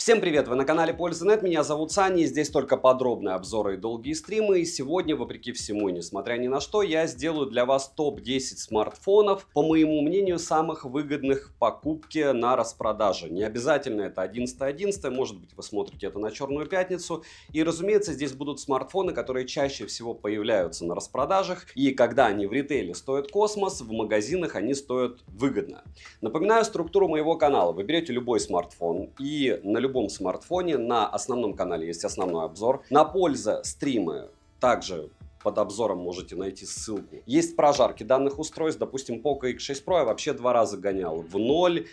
Всем привет! Вы на канале Польза.нет, меня зовут Саня, и здесь только подробные обзоры и долгие стримы. И сегодня, вопреки всему и несмотря ни на что, я сделаю для вас топ-10 смартфонов, по моему мнению, самых выгодных в покупке на распродаже. Не обязательно это 11.11, может быть, вы смотрите это на Черную пятницу. И, разумеется, здесь будут смартфоны, которые чаще всего появляются на распродажах. И когда они в ритейле стоят космос, в магазинах они стоят выгодно. Напоминаю структуру моего канала. Вы берете любой смартфон и на любом смартфоне, на основном канале есть основной обзор, на Польза стримы также под обзором можете найти ссылку. Есть прожарки данных устройств, допустим, Poco X6 Pro я вообще 2 раза гонял в ноль,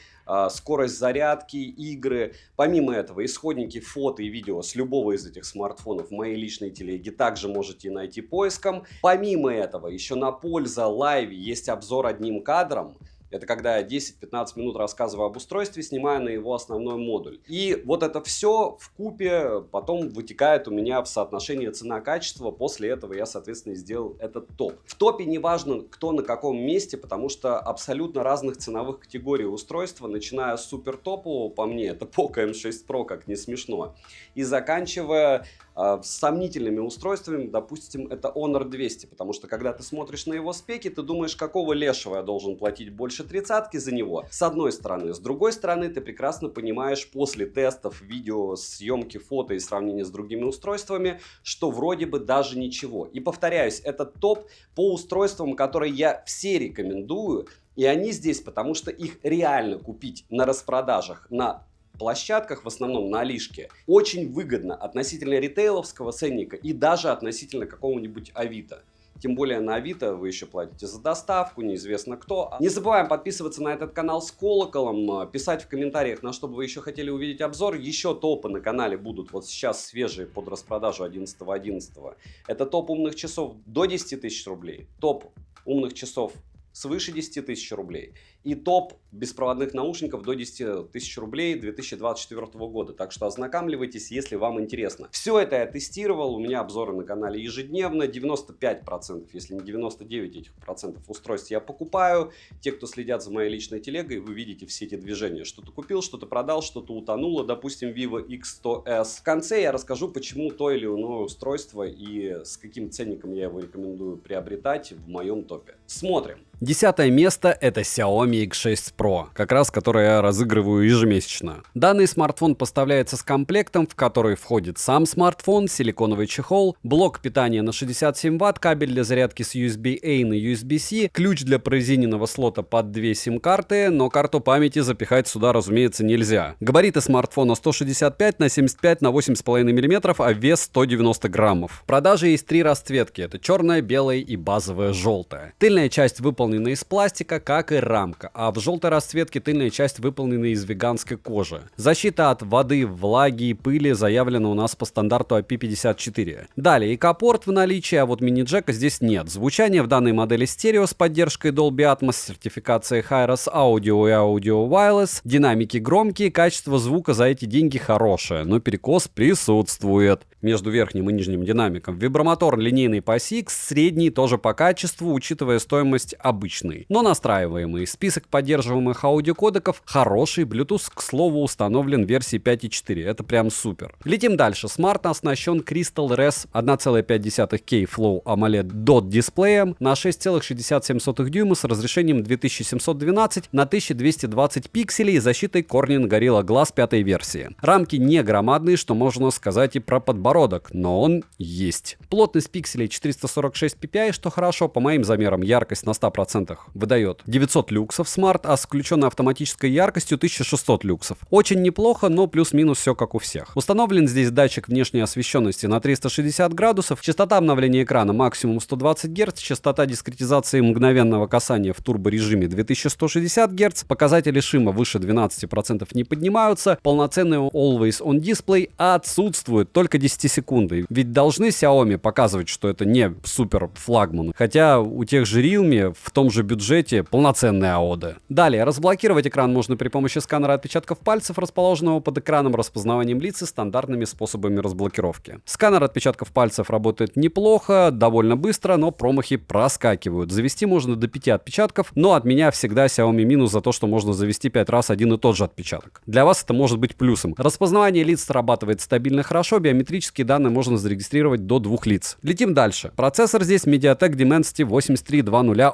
скорость зарядки, игры. Помимо этого, исходники фото и видео с любого из этих смартфонов в моей личной телеге также можете найти поиском. Помимо этого, еще на Польза лайве есть обзор одним кадром. Это когда я 10-15 минут рассказываю об устройстве, снимая на его основной модуль. И вот это все вкупе потом вытекает у меня в соотношение цена-качество. После этого я, соответственно, сделал этот топ. В топе не важно, кто на каком месте, потому что абсолютно разных ценовых категорий устройства, начиная с супер топового, по мне, это Poco M6 Pro, как не смешно, и заканчивая с сомнительными устройствами, допустим, это Honor 200, потому что когда ты смотришь на его спеки, ты думаешь, какого лешего я должен платить больше тридцатки за него, с одной стороны. С другой стороны, ты прекрасно понимаешь после тестов, видео, съемки, фото и сравнения с другими устройствами, что вроде бы даже ничего. И повторяюсь, это топ по устройствам, которые я все рекомендую, и они здесь, потому что их реально купить на распродажах, на площадках, в основном на Алишке, очень выгодно относительно ритейловского ценника и даже относительно какого-нибудь Авито. Тем более на Авито вы еще платите за доставку, неизвестно кто. Не забываем подписываться на этот канал с колоколом, писать в комментариях, на что бы вы еще хотели увидеть обзор. Еще топы на канале будут вот сейчас свежие под распродажу 11.11. Это топ умных часов до 10 тысяч рублей, топ умных часов свыше 10 тысяч рублей и топ беспроводных наушников до 10 тысяч рублей 2024 года. Так что ознакомливайтесь, если вам интересно. Все это я тестировал, у меня обзоры на канале ежедневно, 95%, если не 99% этих процентов устройств я покупаю. Те, кто следят за моей личной телегой, вы видите все эти движения. Что-то купил, что-то продал, что-то утонуло, допустим, Vivo X100S. В конце я расскажу, почему то или иное устройство и с каким ценником я его рекомендую приобретать в моем топе. Смотрим. 10 место — это Xiaomi X6 Pro, как раз который я разыгрываю ежемесячно. Данный смартфон поставляется с комплектом, в который входит сам смартфон, силиконовый чехол, блок питания на 67 Вт, кабель для зарядки с USB-A на USB-C, ключ для прорезиненного слота под 2 сим-карты, но карту памяти запихать сюда, разумеется, нельзя. Габариты смартфона 165 на 75 на 8,5 мм, а вес 190 граммов. В продаже есть 3 расцветки, это черная, белая и базовая желтая. Тыльная часть выполнена из пластика, как и рамка, а в желтой расцветке тыльная часть выполнена из веганской кожи. Защита от воды, влаги и пыли заявлена у нас по стандарту IP54. Далее ИК-порт в наличии, а вот мини-джека здесь нет. Звучание в данной модели стерео с поддержкой Dolby Atmos, сертификацией Hi-Res Audio и Audio Wireless, динамики громкие, качество звука за эти деньги хорошее, но перекос присутствует. Между верхним и нижним динамиком вибромотор линейный по PASIX, средний тоже по качеству, учитывая стоимость обычный, но настраиваемый. Список поддерживаемых аудиокодеков хороший, Bluetooth, к слову, установлен в версии 5.4, это прям супер. Летим дальше. Смарт оснащен Crystal Res 1,5K Flow AMOLED DOT дисплеем на 6,67 дюйма с разрешением 2712 на 1220 пикселей и защитой Corning Gorilla Glass 5 версии. Рамки не громадные, что можно сказать и про подбородок, но он есть. Плотность пикселей 446 ppi, что хорошо, по моим замерам яркость на 100% выдает 900 люксов Smart, а с включенной автоматической яркостью 1600 люксов. Очень неплохо, но плюс-минус все как у всех. Установлен здесь датчик внешней освещенности на 360 градусов, частота обновления экрана максимум 120 Гц, частота дискретизации мгновенного касания в турборежиме 2160 Гц, показатели шума выше 12% не поднимаются, полноценный Always On дисплей отсутствует, только 10 секунды. Ведь должны Xiaomi показывать, что это не супер флагман. Хотя у тех же Realme в том же бюджете полноценные AOD. Далее, разблокировать экран можно при помощи сканера отпечатков пальцев, расположенного под экраном распознаванием лиц и стандартными способами разблокировки. Сканер отпечатков пальцев работает неплохо, довольно быстро, но промахи проскакивают. Завести можно до 5 отпечатков, но от меня всегда Xiaomi минус за то, что можно завести 5 раз один и тот же отпечаток. Для вас это может быть плюсом. Распознавание лиц срабатывает стабильно хорошо, биометрические данные можно зарегистрировать до 2 лиц. Летим дальше. Процессор здесь MediaTek Dimensity 8320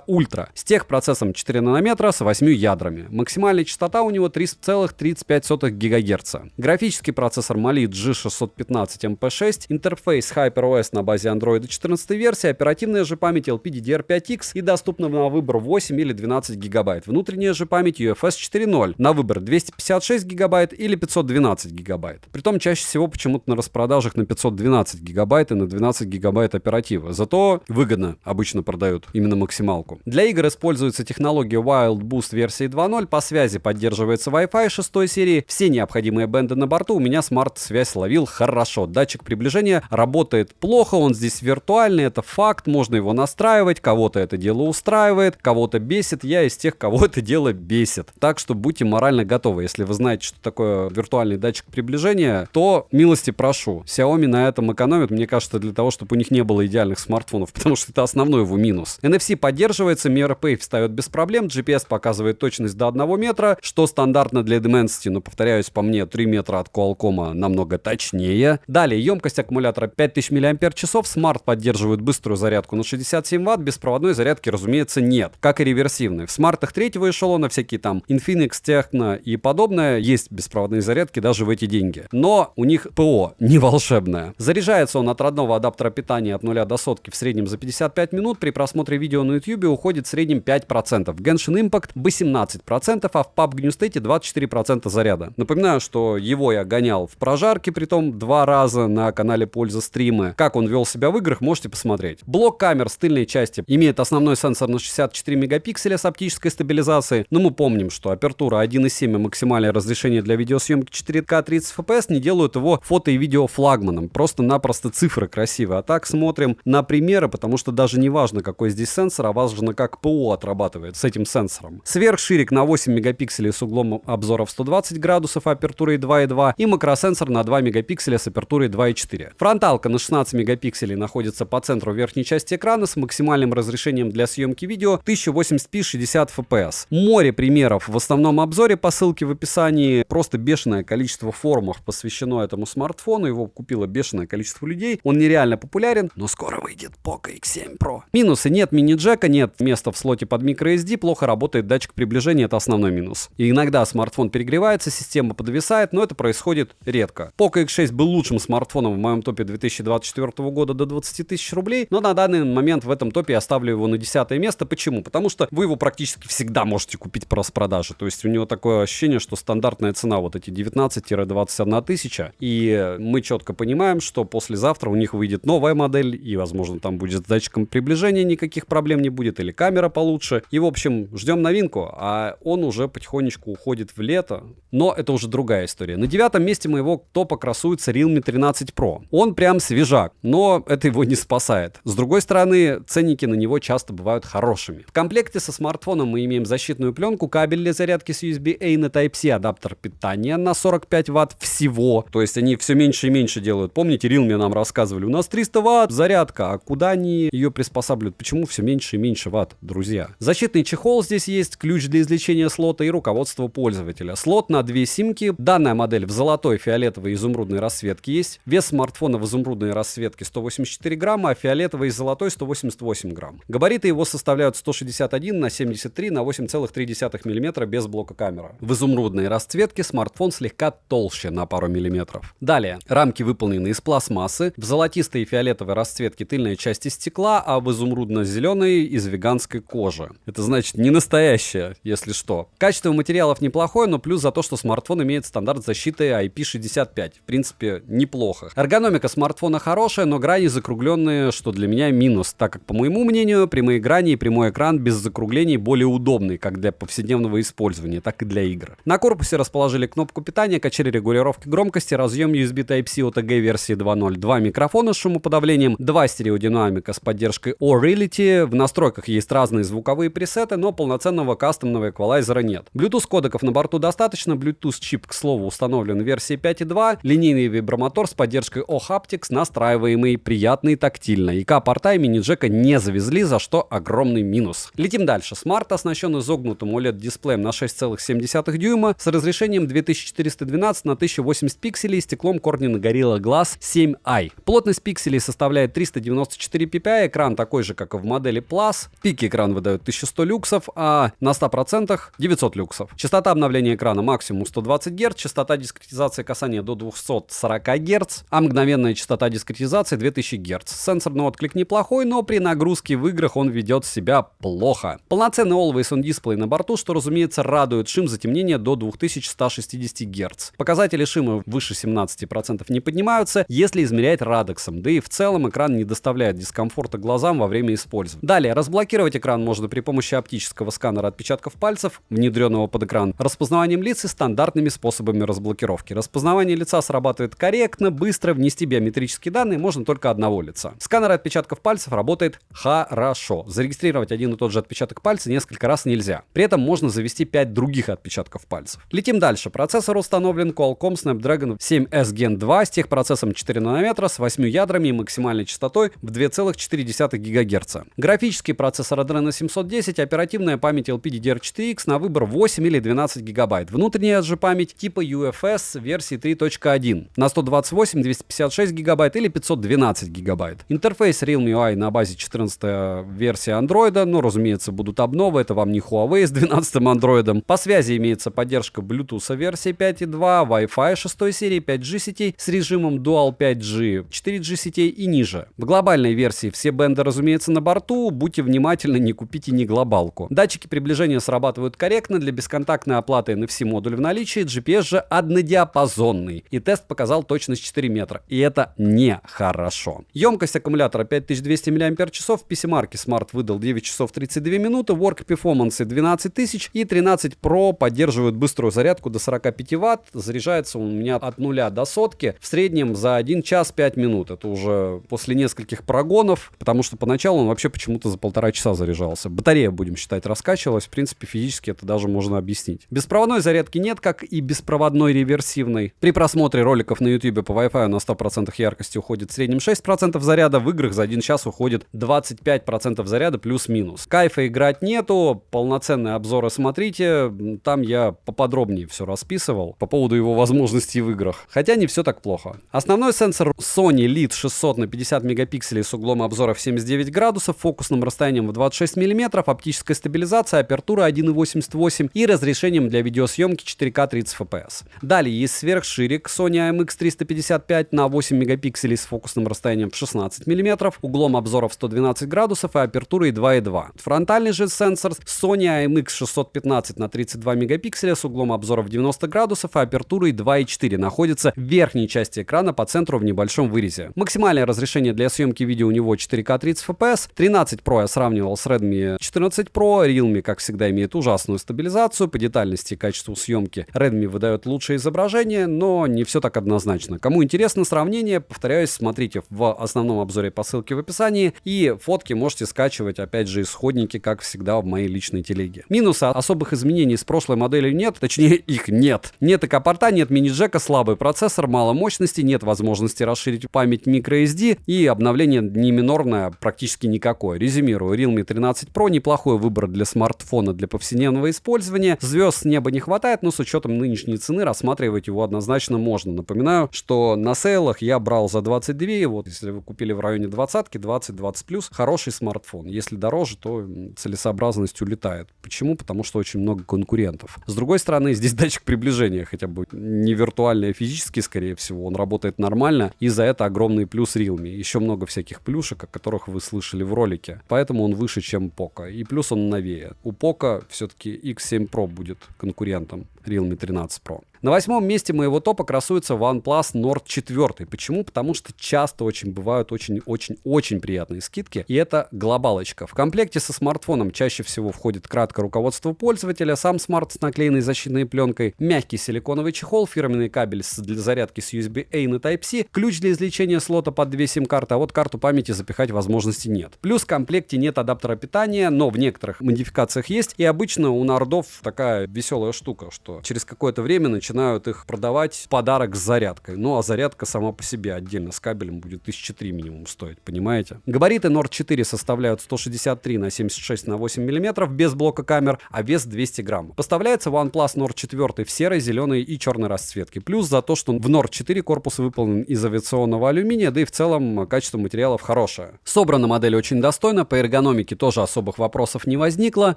Ultra с техпроцессом 4 нанометра с 8 ядрами. Максимальная частота у него 3,35 ГГц. Графический процессор Mali G615 MP6, интерфейс HyperOS на базе Android 14 версии, оперативная же память LPDDR5X и доступна на выбор 8 или 12 ГБ. Внутренняя же память UFS 4.0 на выбор 256 ГБ или 512 ГБ. Притом чаще всего почему-то на распродажах на 512 ГБ и на 12 ГБ оперативы. Зато выгодно обычно продают именно максималку. Для игр используется технология Wild Boost версии 2.0, по связи поддерживается Wi-Fi 6 серии, все необходимые бенды на борту, у меня смарт-связь ловил хорошо. Датчик приближения работает плохо, он здесь виртуальный, это факт, можно его настраивать, кого-то это дело устраивает, кого-то бесит, я из тех, кого это дело бесит. Так что будьте морально готовы, если вы знаете, что такое виртуальный датчик приближения, то милости прошу. Xiaomi на этом экономит, мне кажется, для того, чтобы у них не было идеальных смартфонов, потому что это основной его минус. NFC поддерживается, MirrorPay встает без проблем, GPS показывает точность до 1 метра, что стандартно для Dimensity, но, повторяюсь, по мне, 3 метра от Qualcomm намного точнее. Далее, емкость аккумулятора 5000 мАч, смарт поддерживает быструю зарядку на 67 Вт, беспроводной зарядки, разумеется, нет, как и реверсивной. В смартах третьего эшелона, всякие там Infinix, Tecno и подобное, есть беспроводные зарядки даже в эти деньги. Но у них ПО не волшебное. Заряжается он от родного адаптера питания от 0 до сотки в среднем за 55 минут, при просмотре видео на YouTube уходит в среднем 5%, в Genshin Impact 18%, а в PUBG New State 24% заряда. Напоминаю, что его я гонял в прожарке, притом 2 раза на канале Польза стримы. Как он вел себя в играх, можете посмотреть. Блок камер с тыльной части имеет основной сенсор на 64 мегапикселя с оптической стабилизацией, но мы помним, что апертура 1.7 и максимальное разрешение для видеосъемки 4К 30 FPS не делают его фото и видео флагманом, просто-напросто цифры красивые. А так смотрим на примеры, потому что даже не важно, какой здесь сенсор, а важно, как ПО отрабатывает с этим сенсором. Сверхширик на 8 мегапикселей с углом обзора в 120 градусов, апертурой 2.2 и макросенсор на 2 мегапикселя с апертурой 2.4. Фронталка на 16 мегапикселей находится по центру верхней части экрана с максимальным разрешением для съемки видео 1080p 60 FPS. Море примеров в основном обзоре по ссылке в описании. Просто бешеное количество форумов посвящено этому смартфону. Его купило бешеное количество людей. Он нереально популярен, но скоро выйдет Poco X7 Pro. Минусы: нет мини-джека, нет места в слоте под microSD, плохо работает датчик приближения, это основной минус. И иногда смартфон перегревается, система подвисает, но это происходит редко. Poco X6 был лучшим смартфоном в моем топе 2024 года до 20 тысяч рублей, но на данный момент в этом топе я ставлю его на 10 место. Почему? Потому что вы его практически всегда можете купить по распродаже. То есть у него такое ощущение, что стандартная цена вот эти 19-21 тысяча. И мы четко понимаем, что послезавтра у них выйдет новая модель, и, возможно, там будет с датчиком приближения никаких проблем не будет, или камера получше. И, в общем, ждем новинку, а он уже потихонечку уходит в лето. Но это уже другая история. На 9 месте моего топа красуется Realme 13 Pro. Он прям свежак, но это его не спасает. С другой стороны, ценники на него часто бывают хорошими. В комплекте со смартфоном мы имеем защитную пленку, кабель для зарядки с USB-A на Type-C, адаптер питания на 45 Вт всего. То есть они все меньше и меньше делают. Помните, Realme нам рассказывали, у нас 300 Вт зарядка, а куда они ее приспосабливают? Почему все меньше и меньше Вт, друзья? Защитный чехол здесь есть, ключ для извлечения слота и руководство пользователя. Слот на 2 симки. Данная модель в золотой, фиолетовой и изумрудной расцветке есть. Вес смартфона в изумрудной расцветке 184 грамма, а фиолетовой и золотой 188 грамм. Габариты его составляют 161 на 73 на 8,3 мм без блока камера. В изумрудной расцветке смартфон слегка толще на пару миллиметров. Далее, рамки выполнены из пластмассы, в золотистой и фиолетовой расцветке тыльная часть из стекла, а в изумрудно-зеленой из веганской кожи. Это значит не настоящая, если что. Качество материалов неплохое, но плюс за то, что смартфон имеет стандарт защиты IP65. В принципе, неплохо. Эргономика смартфона хорошая, но грани закругленные, что для меня минус, так как, по моему мнению, прямые грани и прямой экран без закруглений более удобный как для повседневного использования, так и для игр. На корпусе расположили кнопку питания, качели регулировки громкости, разъем USB Type-C OTG версии 2.0, 2 микрофона с шумоподавлением, 2 стереодинамика с поддержкой Aurality, в настройках есть Есть разные звуковые пресеты, но полноценного кастомного эквалайзера нет. Bluetooth кодеков на борту достаточно, Bluetooth чип, к слову, установлен в версии 5.2, линейный вибромотор с поддержкой O-Haptics, настраиваемый, приятный тактильно. ИК-порта и мини-джека не завезли, за что огромный минус. Летим дальше. Смарт оснащен изогнутым OLED-дисплеем на 6,7 дюйма с разрешением 2412 на 1080 пикселей и стеклом Corning Gorilla Glass 7i. Плотность пикселей составляет 394 ppi, экран такой же, как и в модели Plus. Пики экран выдает 1100 люксов, а на 100% 900 люксов. Частота обновления экрана максимум 120 Гц, частота дискретизации касания до 240 Гц, а мгновенная частота дискретизации 2000 Гц. Сенсорный отклик неплохой, но при нагрузке в играх он ведет себя плохо. Полноценный Always On дисплей на борту, что, разумеется, радует. Шим затемнения до 2160 Гц. Показатели шима выше 17% не поднимаются, если измерять радексом, да и в целом экран не доставляет дискомфорта глазам во время использования. Далее, разблокировать экран можно при помощи оптического сканера отпечатков пальцев, внедренного под экран, распознаванием лиц и стандартными способами разблокировки. Распознавание лица срабатывает корректно, быстро, внести биометрические данные можно только одного лица. Сканер отпечатков пальцев работает хорошо. Зарегистрировать один и тот же отпечаток пальца несколько раз нельзя. При этом можно завести 5 других отпечатков пальцев. Летим дальше. Процессор установлен Qualcomm Snapdragon 7S Gen 2 с техпроцессором 4 нанометра с 8 ядрами и максимальной частотой в 2,4 ГГц. Графический процессор Adreno 710, оперативная память LPDDR4X на выбор 8 или 12 ГБ. Внутренняя же память типа UFS версии 3.1 на 128, 256 ГБ или 512 ГБ. Интерфейс Realme UI на базе 14 версии Android, но, разумеется, будут обновы, это вам не Huawei с 12 Android. По связи имеется поддержка Bluetooth версии 5.2, Wi-Fi 6 серии, 5G сетей с режимом Dual 5G, 4G сетей и ниже. В глобальной версии все бенды, разумеется, на борту, будьте внимательны, не купите не глобалку. Датчики приближения срабатывают корректно, для бесконтактной оплаты NFC-модуль в наличии, GPS же однодиапазонный, и тест показал точность 4 метра, и это нехорошо. Емкость аккумулятора 5200 мАч, в PC-марке Smart выдал 9 часов 32 минуты, Work Performance 12 тысяч и 13 Pro поддерживают быструю зарядку до 45 Вт, заряжается он у меня от 0 до сотки, в среднем за 1 час 5 минут, это уже после нескольких прогонов, потому что поначалу он вообще почему-то за 1,5 часа заряжался. Батарея, будем считать, раскачивалась, в принципе, физически это даже можно объяснить. Беспроводной зарядки нет, как и беспроводной реверсивной. При просмотре роликов на YouTube по Wi-Fi на 100% яркости уходит в среднем 6% заряда, в играх за 1 час уходит 25% заряда плюс-минус. Кайфа играть нету, полноценные обзоры смотрите, там я поподробнее все расписывал по поводу его возможностей в играх. Хотя не все так плохо. Основной сенсор Sony LEED 600 на 50 мегапикселей с углом обзора в 79 градусов, фокусным расстоянием в 26 мм, оптическая стабилизация, апертура 1.88 и разрешением для видеосъемки 4К 30 FPS. Далее есть сверхширик Sony IMX355 на 8 мегапикселей с фокусным расстоянием в 16 мм, углом обзора в 112 градусов и апертурой 2.2. Фронтальный же сенсор Sony IMX615 на 32 мегапикселя с углом обзора в 90 градусов и апертурой 2.4 находится в верхней части экрана по центру в небольшом вырезе. Максимальное разрешение для съемки видео у него 4К 30 FPS. 13 Pro я сравнивал с Redmi 14 Pro. Realme, как всегда, имеет ужасную стабилизацию. По детальности и качеству съемки Redmi выдает лучшее изображение, но не все так однозначно. Кому интересно сравнение, повторяюсь, смотрите в основном обзоре по ссылке в описании. И фотки можете скачивать, опять же, исходники, как всегда, в моей личной телеге. Минусы: особых изменений с прошлой моделью нет, точнее их нет. Нет ИК-порта, нет мини-джека, слабый процессор, мало мощности, нет возможности расширить память microSD и обновление не минорное, практически никакое. Резюмирую, Realme 13 Pro неплохой выбор для смартфона для повседневного использования. Звезд с неба не хватает, но с учетом нынешней цены рассматривать его однозначно можно. Напоминаю, что на сейлах я брал за 22, вот если вы купили в районе 20-ки, 20 плюс, хороший смартфон. Если дороже, то целесообразность улетает. Почему? Потому что очень много конкурентов. С другой стороны, здесь датчик приближения, хотя бы не виртуальный, а физический, скорее всего, он работает нормально, и за это огромный плюс Realme. Еще много всяких плюшек, о которых вы слышали в ролике, поэтому он выше, чем Poco. И плюс он новее. У Poco все-таки X7 Pro будет конкурентом. Realme 13 Pro. На 8-м месте моего топа красуется OnePlus Nord 4. Почему? Потому что часто очень бывают очень приятные скидки, и это глобалочка. В комплекте со смартфоном чаще всего входит краткое руководство пользователя, сам смарт с наклеенной защитной пленкой, мягкий силиконовый чехол, фирменный кабель для зарядки с USB-A на Type-C, ключ для извлечения слота под 2 сим-карты, а вот карту памяти запихать возможности нет. Плюс в комплекте нет адаптера питания, но в некоторых модификациях есть, и обычно у нордов такая веселая штука, что через какое-то время начинают их продавать в подарок с зарядкой. Ну а зарядка сама по себе отдельно с кабелем будет 1003 минимум стоить, понимаете? Габариты Nord 4 составляют 163 на 76 на 8 мм без блока камер, а вес 200 грамм. Поставляется OnePlus Nord 4 в серой, зеленой и черной расцветке. Плюс за то, что в Nord 4 корпус выполнен из авиационного алюминия, да и в целом качество материалов хорошее. Собрана модель очень достойно, по эргономике тоже особых вопросов не возникло.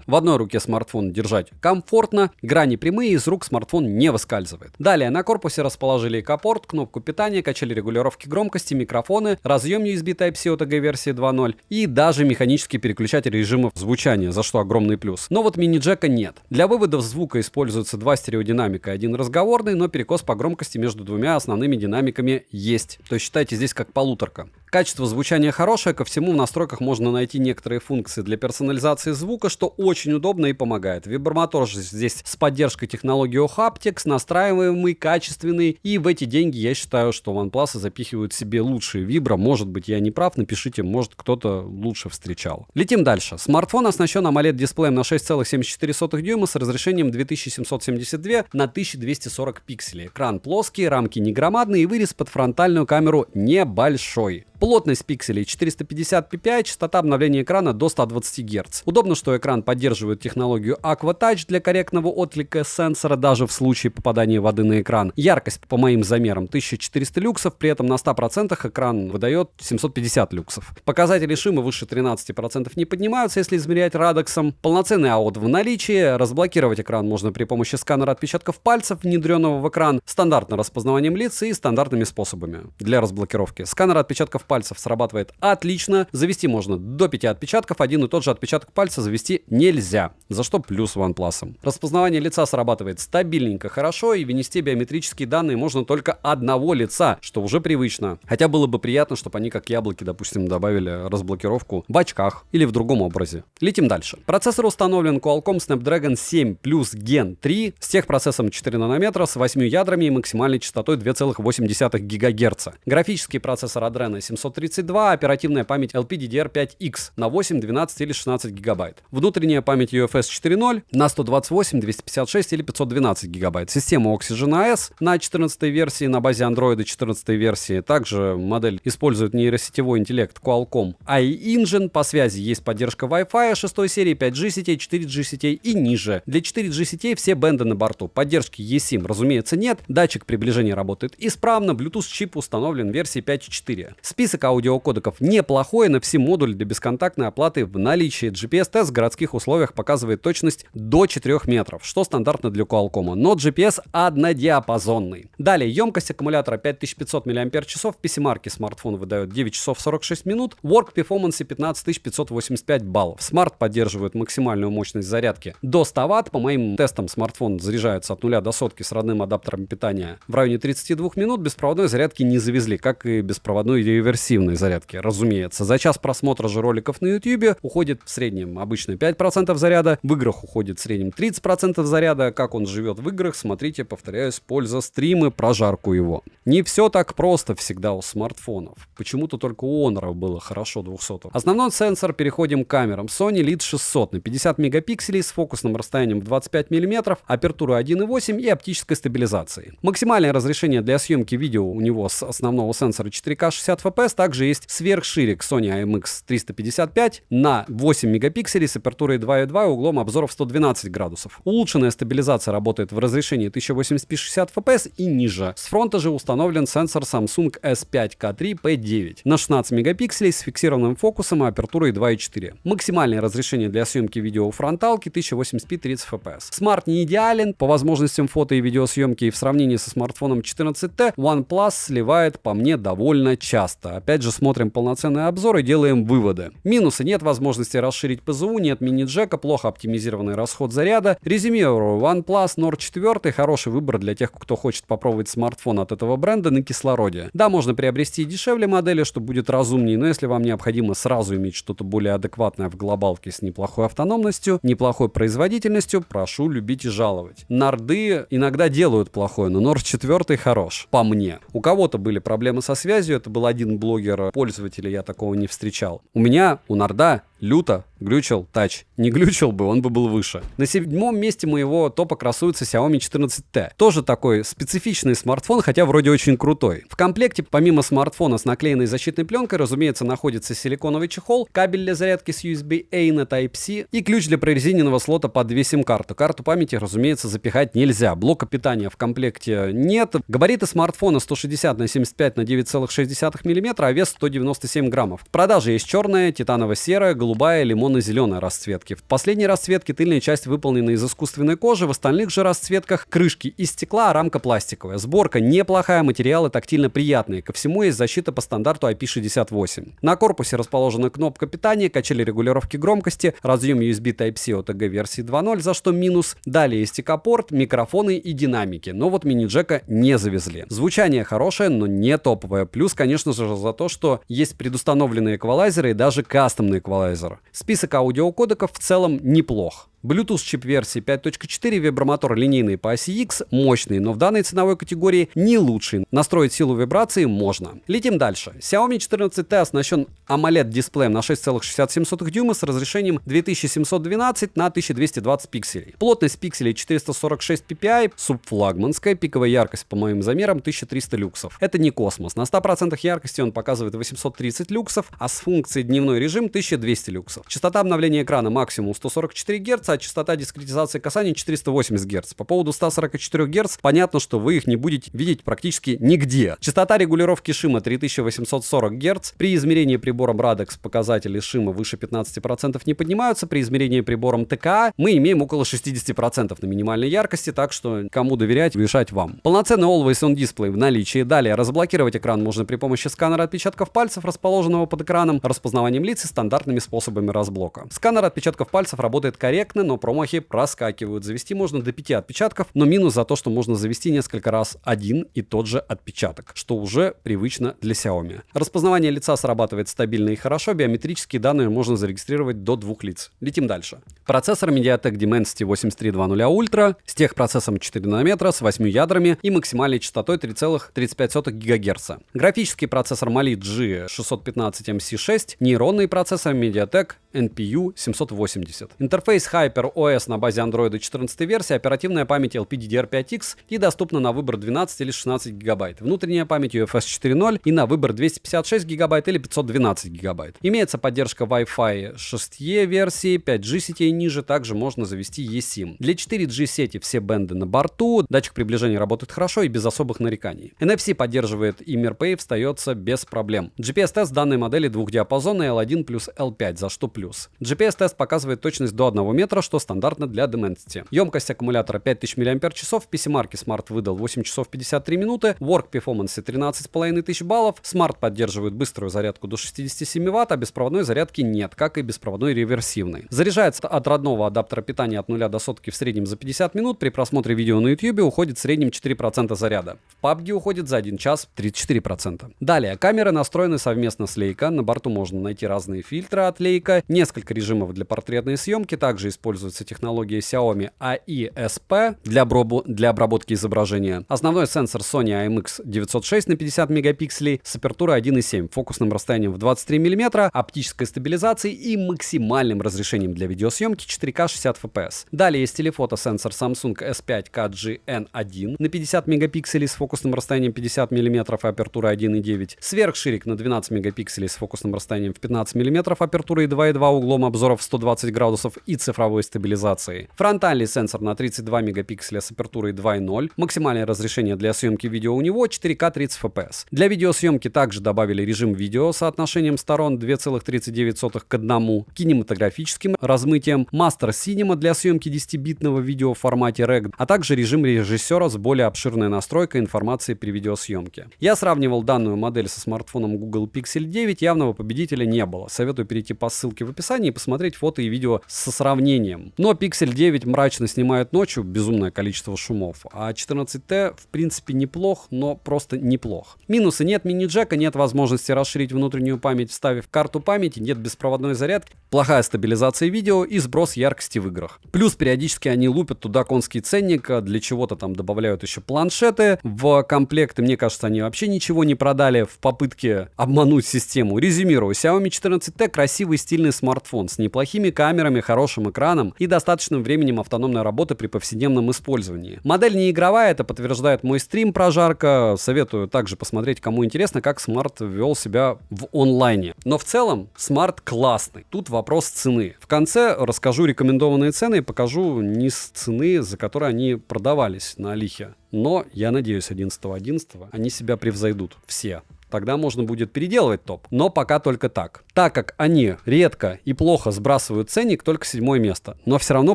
В одной руке смартфон держать комфортно, грани прямые, из рук смартфон не выскальзывает. Далее на корпусе расположили экопорт, кнопку питания, качели регулировки громкости, микрофоны, разъем USB Type-C OTG версии 2.0 и даже механический переключатель режимов звучания, за что огромный плюс. Но вот мини-джека нет. Для выводов звука используются 2 стереодинамика и 1 разговорный, но перекос по громкости между 2 основными динамиками есть. То есть считайте здесь как полуторка. Качество звучания хорошее, ко всему в настройках можно найти некоторые функции для персонализации звука, что очень удобно и помогает. Вибромотор же здесь с поддержкой технологии Haptics, настраиваемый, качественный, и в эти деньги я считаю, что OnePlus запихивают себе лучшие вибро. Может быть, я не прав, напишите, может кто-то лучше встречал. Летим дальше. Смартфон оснащен AMOLED-дисплеем на 6,74 дюйма с разрешением 2772 на 1240 пикселей. Экран плоский, рамки не громадные и вырез под фронтальную камеру небольшой. Плотность пикселей 450 ppi, частота обновления экрана до 120 Гц. Удобно, что экран поддерживает технологию Aqua Touch для корректного отклика сенсора даже в случае попадания воды на экран. Яркость по моим замерам 1400 люксов, при этом на 100% экран выдает 750 люксов. Показатели шума выше 13% не поднимаются, если измерять радексом. Полноценный AOD в наличии. Разблокировать экран можно при помощи сканера отпечатков пальцев, внедренного в экран, стандартным распознаванием лиц и стандартными способами для разблокировки. Сканер отпечатков пальцев срабатывает отлично. Завести можно до 5 отпечатков, один и тот же отпечаток пальца завести нельзя, за что плюс OnePlus. Распознавание лица срабатывает стабильненько хорошо, и вынести биометрические данные можно только одного лица, что уже привычно. Хотя было бы приятно, чтобы они, как яблоки, допустим, добавили разблокировку в очках или в другом образе. Летим дальше. Процессор установлен Qualcomm Snapdragon 7 Plus Gen 3 с техпроцессором 4 нанометра с 8 ядрами и максимальной частотой 2,8 ГГц. Графический процессор Adreno 732, оперативная память LPDDR5X на 8, 12 или 16 гигабайт. Внутренняя память UFS 4.0 на 128, 256 или 512 гигабайт. Система Oxygen OS на 14 версии на базе Android 14 версии. Также модель использует нейросетевой интеллект Qualcomm iEngine. По связи есть поддержка Wi-Fi 6 серии, 5G сетей, 4G сетей и ниже. Для 4G сетей все бенды на борту. Поддержки eSIM, разумеется, нет. Датчик приближения работает исправно. Bluetooth чип установлен в версии 5.4. Список аудиокодеков неплохой, NFC-модуль для бесконтактной оплаты в наличии. GPS-тест в городских условиях показывает точность до 4 метров, что стандартно для Qualcomm, но GPS однодиапазонный. Далее, емкость аккумулятора 5500 мАч, PC-марки смартфон выдает 9 часов 46 минут, Work Performance 15585 баллов. Смарт поддерживает максимальную мощность зарядки до 100 Вт. По моим тестам смартфон заряжается от 0 до сотки с родным адаптером питания в районе 32 минут. Беспроводной зарядки не завезли, как и беспроводной реверсивной зарядки, разумеется. За час просмотра же роликов на YouTube уходит в среднем обычно 5% заряда, в играх уходит в среднем 30% заряда. Как он живет в играх, смотрите, повторяюсь, польза стримы, прожарку его. Не все так просто всегда у смартфонов. Почему-то только у Honor было хорошо 200. Основной сенсор, переходим к камерам. Sony Lead 600 на 50 мегапикселей с фокусным расстоянием в 25 мм, апертурой 1.8 и оптической стабилизацией. Максимальное разрешение для съемки видео у него с основного сенсора 4К 60 FPS. Также есть сверхширик Sony IMX355 на 8 мегапикселей с апертурой 2.2 и углом обзора в 112 градусов. Улучшенная стабилизация работает в разрешении 1080p 60 FPS и ниже. С фронта же установлен сенсор Samsung S5K3 P9 на 16 мегапикселей с фиксированным фокусом и апертурой 2.4. Максимальное разрешение для съемки видео у фронталки 1080p 30 FPS. Смарт не идеален по возможностям фото и видеосъемки, и в сравнении со смартфоном 14T OnePlus сливает по мне довольно часто. Опять же, смотрим полноценный обзор и делаем выводы. Минусы: нет возможности расширить ПЗУ, нет мини-джека, плохо оптимизированный расход заряда. Резюмирую: OnePlus Nord 4 хороший выбор для тех, кто хочет попробовать смартфон от этого бренда на кислороде. Да, можно приобрести и дешевле модели, что будет разумнее, но если вам необходимо сразу иметь что-то более адекватное в глобалке с неплохой автономностью, неплохой производительностью, прошу любить и жаловать. Норды иногда делают плохое, но Nord 4 хорош, по мне. У кого-то были проблемы со связью, это был один блогер, пользователя я такого не встречал. У меня, у Норда, люто глючил тач. Не глючил бы, он бы был выше. На 7-м месте моего топа красуется Xiaomi 14T. Тоже такой специфичный смартфон, хотя вроде очень крутой. В комплекте, помимо смартфона с наклеенной защитной пленкой, разумеется, находится силиконовый чехол, кабель для зарядки с USB-A на Type-C и ключ для прорезиненного слота под 2 сим-карты. Карту памяти, разумеется, запихать нельзя. Блока питания в комплекте нет. Габариты смартфона 160 на 75 на 9,6 мм, а вес 197 граммов. В продаже есть черная, титаново-серая, голубая, лимонно-зеленая расцветки. В последней расцветке тыльная часть выполнена из искусственной кожи, в остальных же расцветках крышки из стекла, а рамка пластиковая. Сборка неплохая, материалы тактильно приятные. Ко всему есть защита по стандарту IP68. На корпусе расположена кнопка питания, качели регулировки громкости, разъем USB Type-C OTG версии 2.0, за что минус. Далее есть стикопорт, микрофоны и динамики. Но вот мини-джека не завезли. Звучание хорошее, но не топовое. Плюс, конечно же, за то, что есть предустановленные эквалайзеры и даже кастомный эквалайзер. Список аудиокодеков в целом неплох. Bluetooth чип версии 5.4, вибромотор линейный по оси X, мощный, но в данной ценовой категории не лучший. Настроить силу вибрации можно. Летим дальше. Xiaomi 14T оснащен AMOLED-дисплеем на 6,67 дюйма с разрешением 2712 на 1220 пикселей. Плотность пикселей 446 ppi, субфлагманская, пиковая яркость по моим замерам 1300 люксов. Это не космос. На 100% яркости он показывает 830 люксов, а с функцией дневной режим 1200 люксов. Частота обновления экрана максимум 144 Гц, а частота дискретизации касания 480 Гц. По поводу 144 Гц, понятно, что вы их не будете видеть практически нигде. Частота регулировки шима 3840 Гц. При измерении прибором Radex показатели шима выше 15% не поднимаются. При измерении прибором ТКА мы имеем около 60% на минимальной яркости, так что кому доверять, решать вам. Полноценный Always On дисплей в наличии. Далее разблокировать экран можно при помощи сканера отпечатков пальцев, расположенного под экраном, распознаванием лиц и стандартными способами разблока. Сканер отпечатков пальцев работает корректно, но промахи проскакивают. Завести можно до 5 отпечатков, но минус за то, что можно завести несколько раз один и тот же отпечаток, что уже привычно для Xiaomi. Распознавание лица срабатывает стабильно и хорошо, биометрические данные можно зарегистрировать до 2 лиц. Летим дальше. Процессор MediaTek Dimensity 8320 Ultra с техпроцессором 4 нанометра, с 8 ядрами и максимальной частотой 3,35 ГГц. Графический процессор Mali G615MC6, нейронный процессор MediaTek NPU 780. Интерфейс HyperOS на базе Android 14 версии, оперативная память LPDDR5X и доступна на выбор 12 или 16 гигабайт. Внутренняя память UFS 4.0 и на выбор 256 гигабайт или 512 гигабайт. Имеется поддержка Wi-Fi 6E версии, 5G сетей ниже, также можно завести eSIM. Для 4G сети все бенды на борту, датчик приближения работает хорошо и без особых нареканий. NFC поддерживает и MirPay встается без проблем. GPS-тест данной модели двухдиапазонный L1 плюс L5, за что плюс. GPS-тест показывает точность до 1 метра, что стандартно для Dimensity. Емкость аккумулятора 5000 мАч, PC-марки Smart выдал 8 часов 53 минуты, Work Performance 13500 баллов, Smart поддерживает быструю зарядку до 67 Вт, а беспроводной зарядки нет, как и беспроводной реверсивной. Заряжается от родного адаптера питания от 0 до сотки в среднем за 50 минут, при просмотре видео на YouTube уходит в среднем 4% заряда. В PUBG уходит за 1 час 34%. Далее, камеры настроены совместно с Leica, на борту можно найти разные фильтры от Leica, несколько режимов для портретной съемки, также используется технология Xiaomi AISP для обработки изображения. Основной сенсор Sony IMX906 на 50 мегапикселей с апертурой 1.7, фокусным расстоянием в 23 мм, оптической стабилизацией и максимальным разрешением для видеосъемки 4К 60 FPS. Далее есть телефотосенсор Samsung S5 KGN1 на 50 мегапикселей с фокусным расстоянием 50 мм и апертурой 1.9, сверхширик на 12 мегапикселей с фокусным расстоянием в 15 мм, апертурой 2.2 2 углом обзора в 120 градусов и цифровой стабилизацией. Фронтальный сенсор на 32 мегапикселя с апертурой 2.0. Максимальное разрешение для съемки видео у него 4К 30 FPS. Для видеосъемки также добавили режим видео с соотношением сторон 2,39 к 1, кинематографическим размытием, Master Cinema для съемки 10-битного видео в формате REG, а также режим режиссера с более обширной настройкой информации при видеосъемке. Я сравнивал данную модель со смартфоном Google Pixel 9, явного победителя не было. Советую перейти по ссылке в описании и посмотреть фото и видео со сравнением. Но Pixel 9 мрачно снимает ночью, безумное количество шумов, а 14T в принципе неплох, но просто неплох. Минусы: нет мини-джека, нет возможности расширить внутреннюю память, вставив карту памяти, нет беспроводной зарядки, плохая стабилизация видео и сброс яркости в играх. Плюс периодически они лупят туда конский ценник, для чего-то там добавляют еще планшеты в комплект, и мне кажется, они вообще ничего не продали в попытке обмануть систему. Резюмирую, Xiaomi 14T красивый стильный смартфон с неплохими камерами, хорошим экраном и достаточным временем автономной работы при повседневном использовании. Модель не игровая, это подтверждает мой стрим прожарка. Советую также посмотреть, кому интересно, как смарт вел себя в онлайне. Но в целом смарт классный. Тут вопрос цены. В конце расскажу рекомендованные цены и покажу низ цены, за которые они продавались на Алихе. Но я надеюсь, 11.11 они себя превзойдут все. Тогда можно будет переделывать топ. Но пока только так. Так как они редко и плохо сбрасывают ценник, только 7 место. Но все равно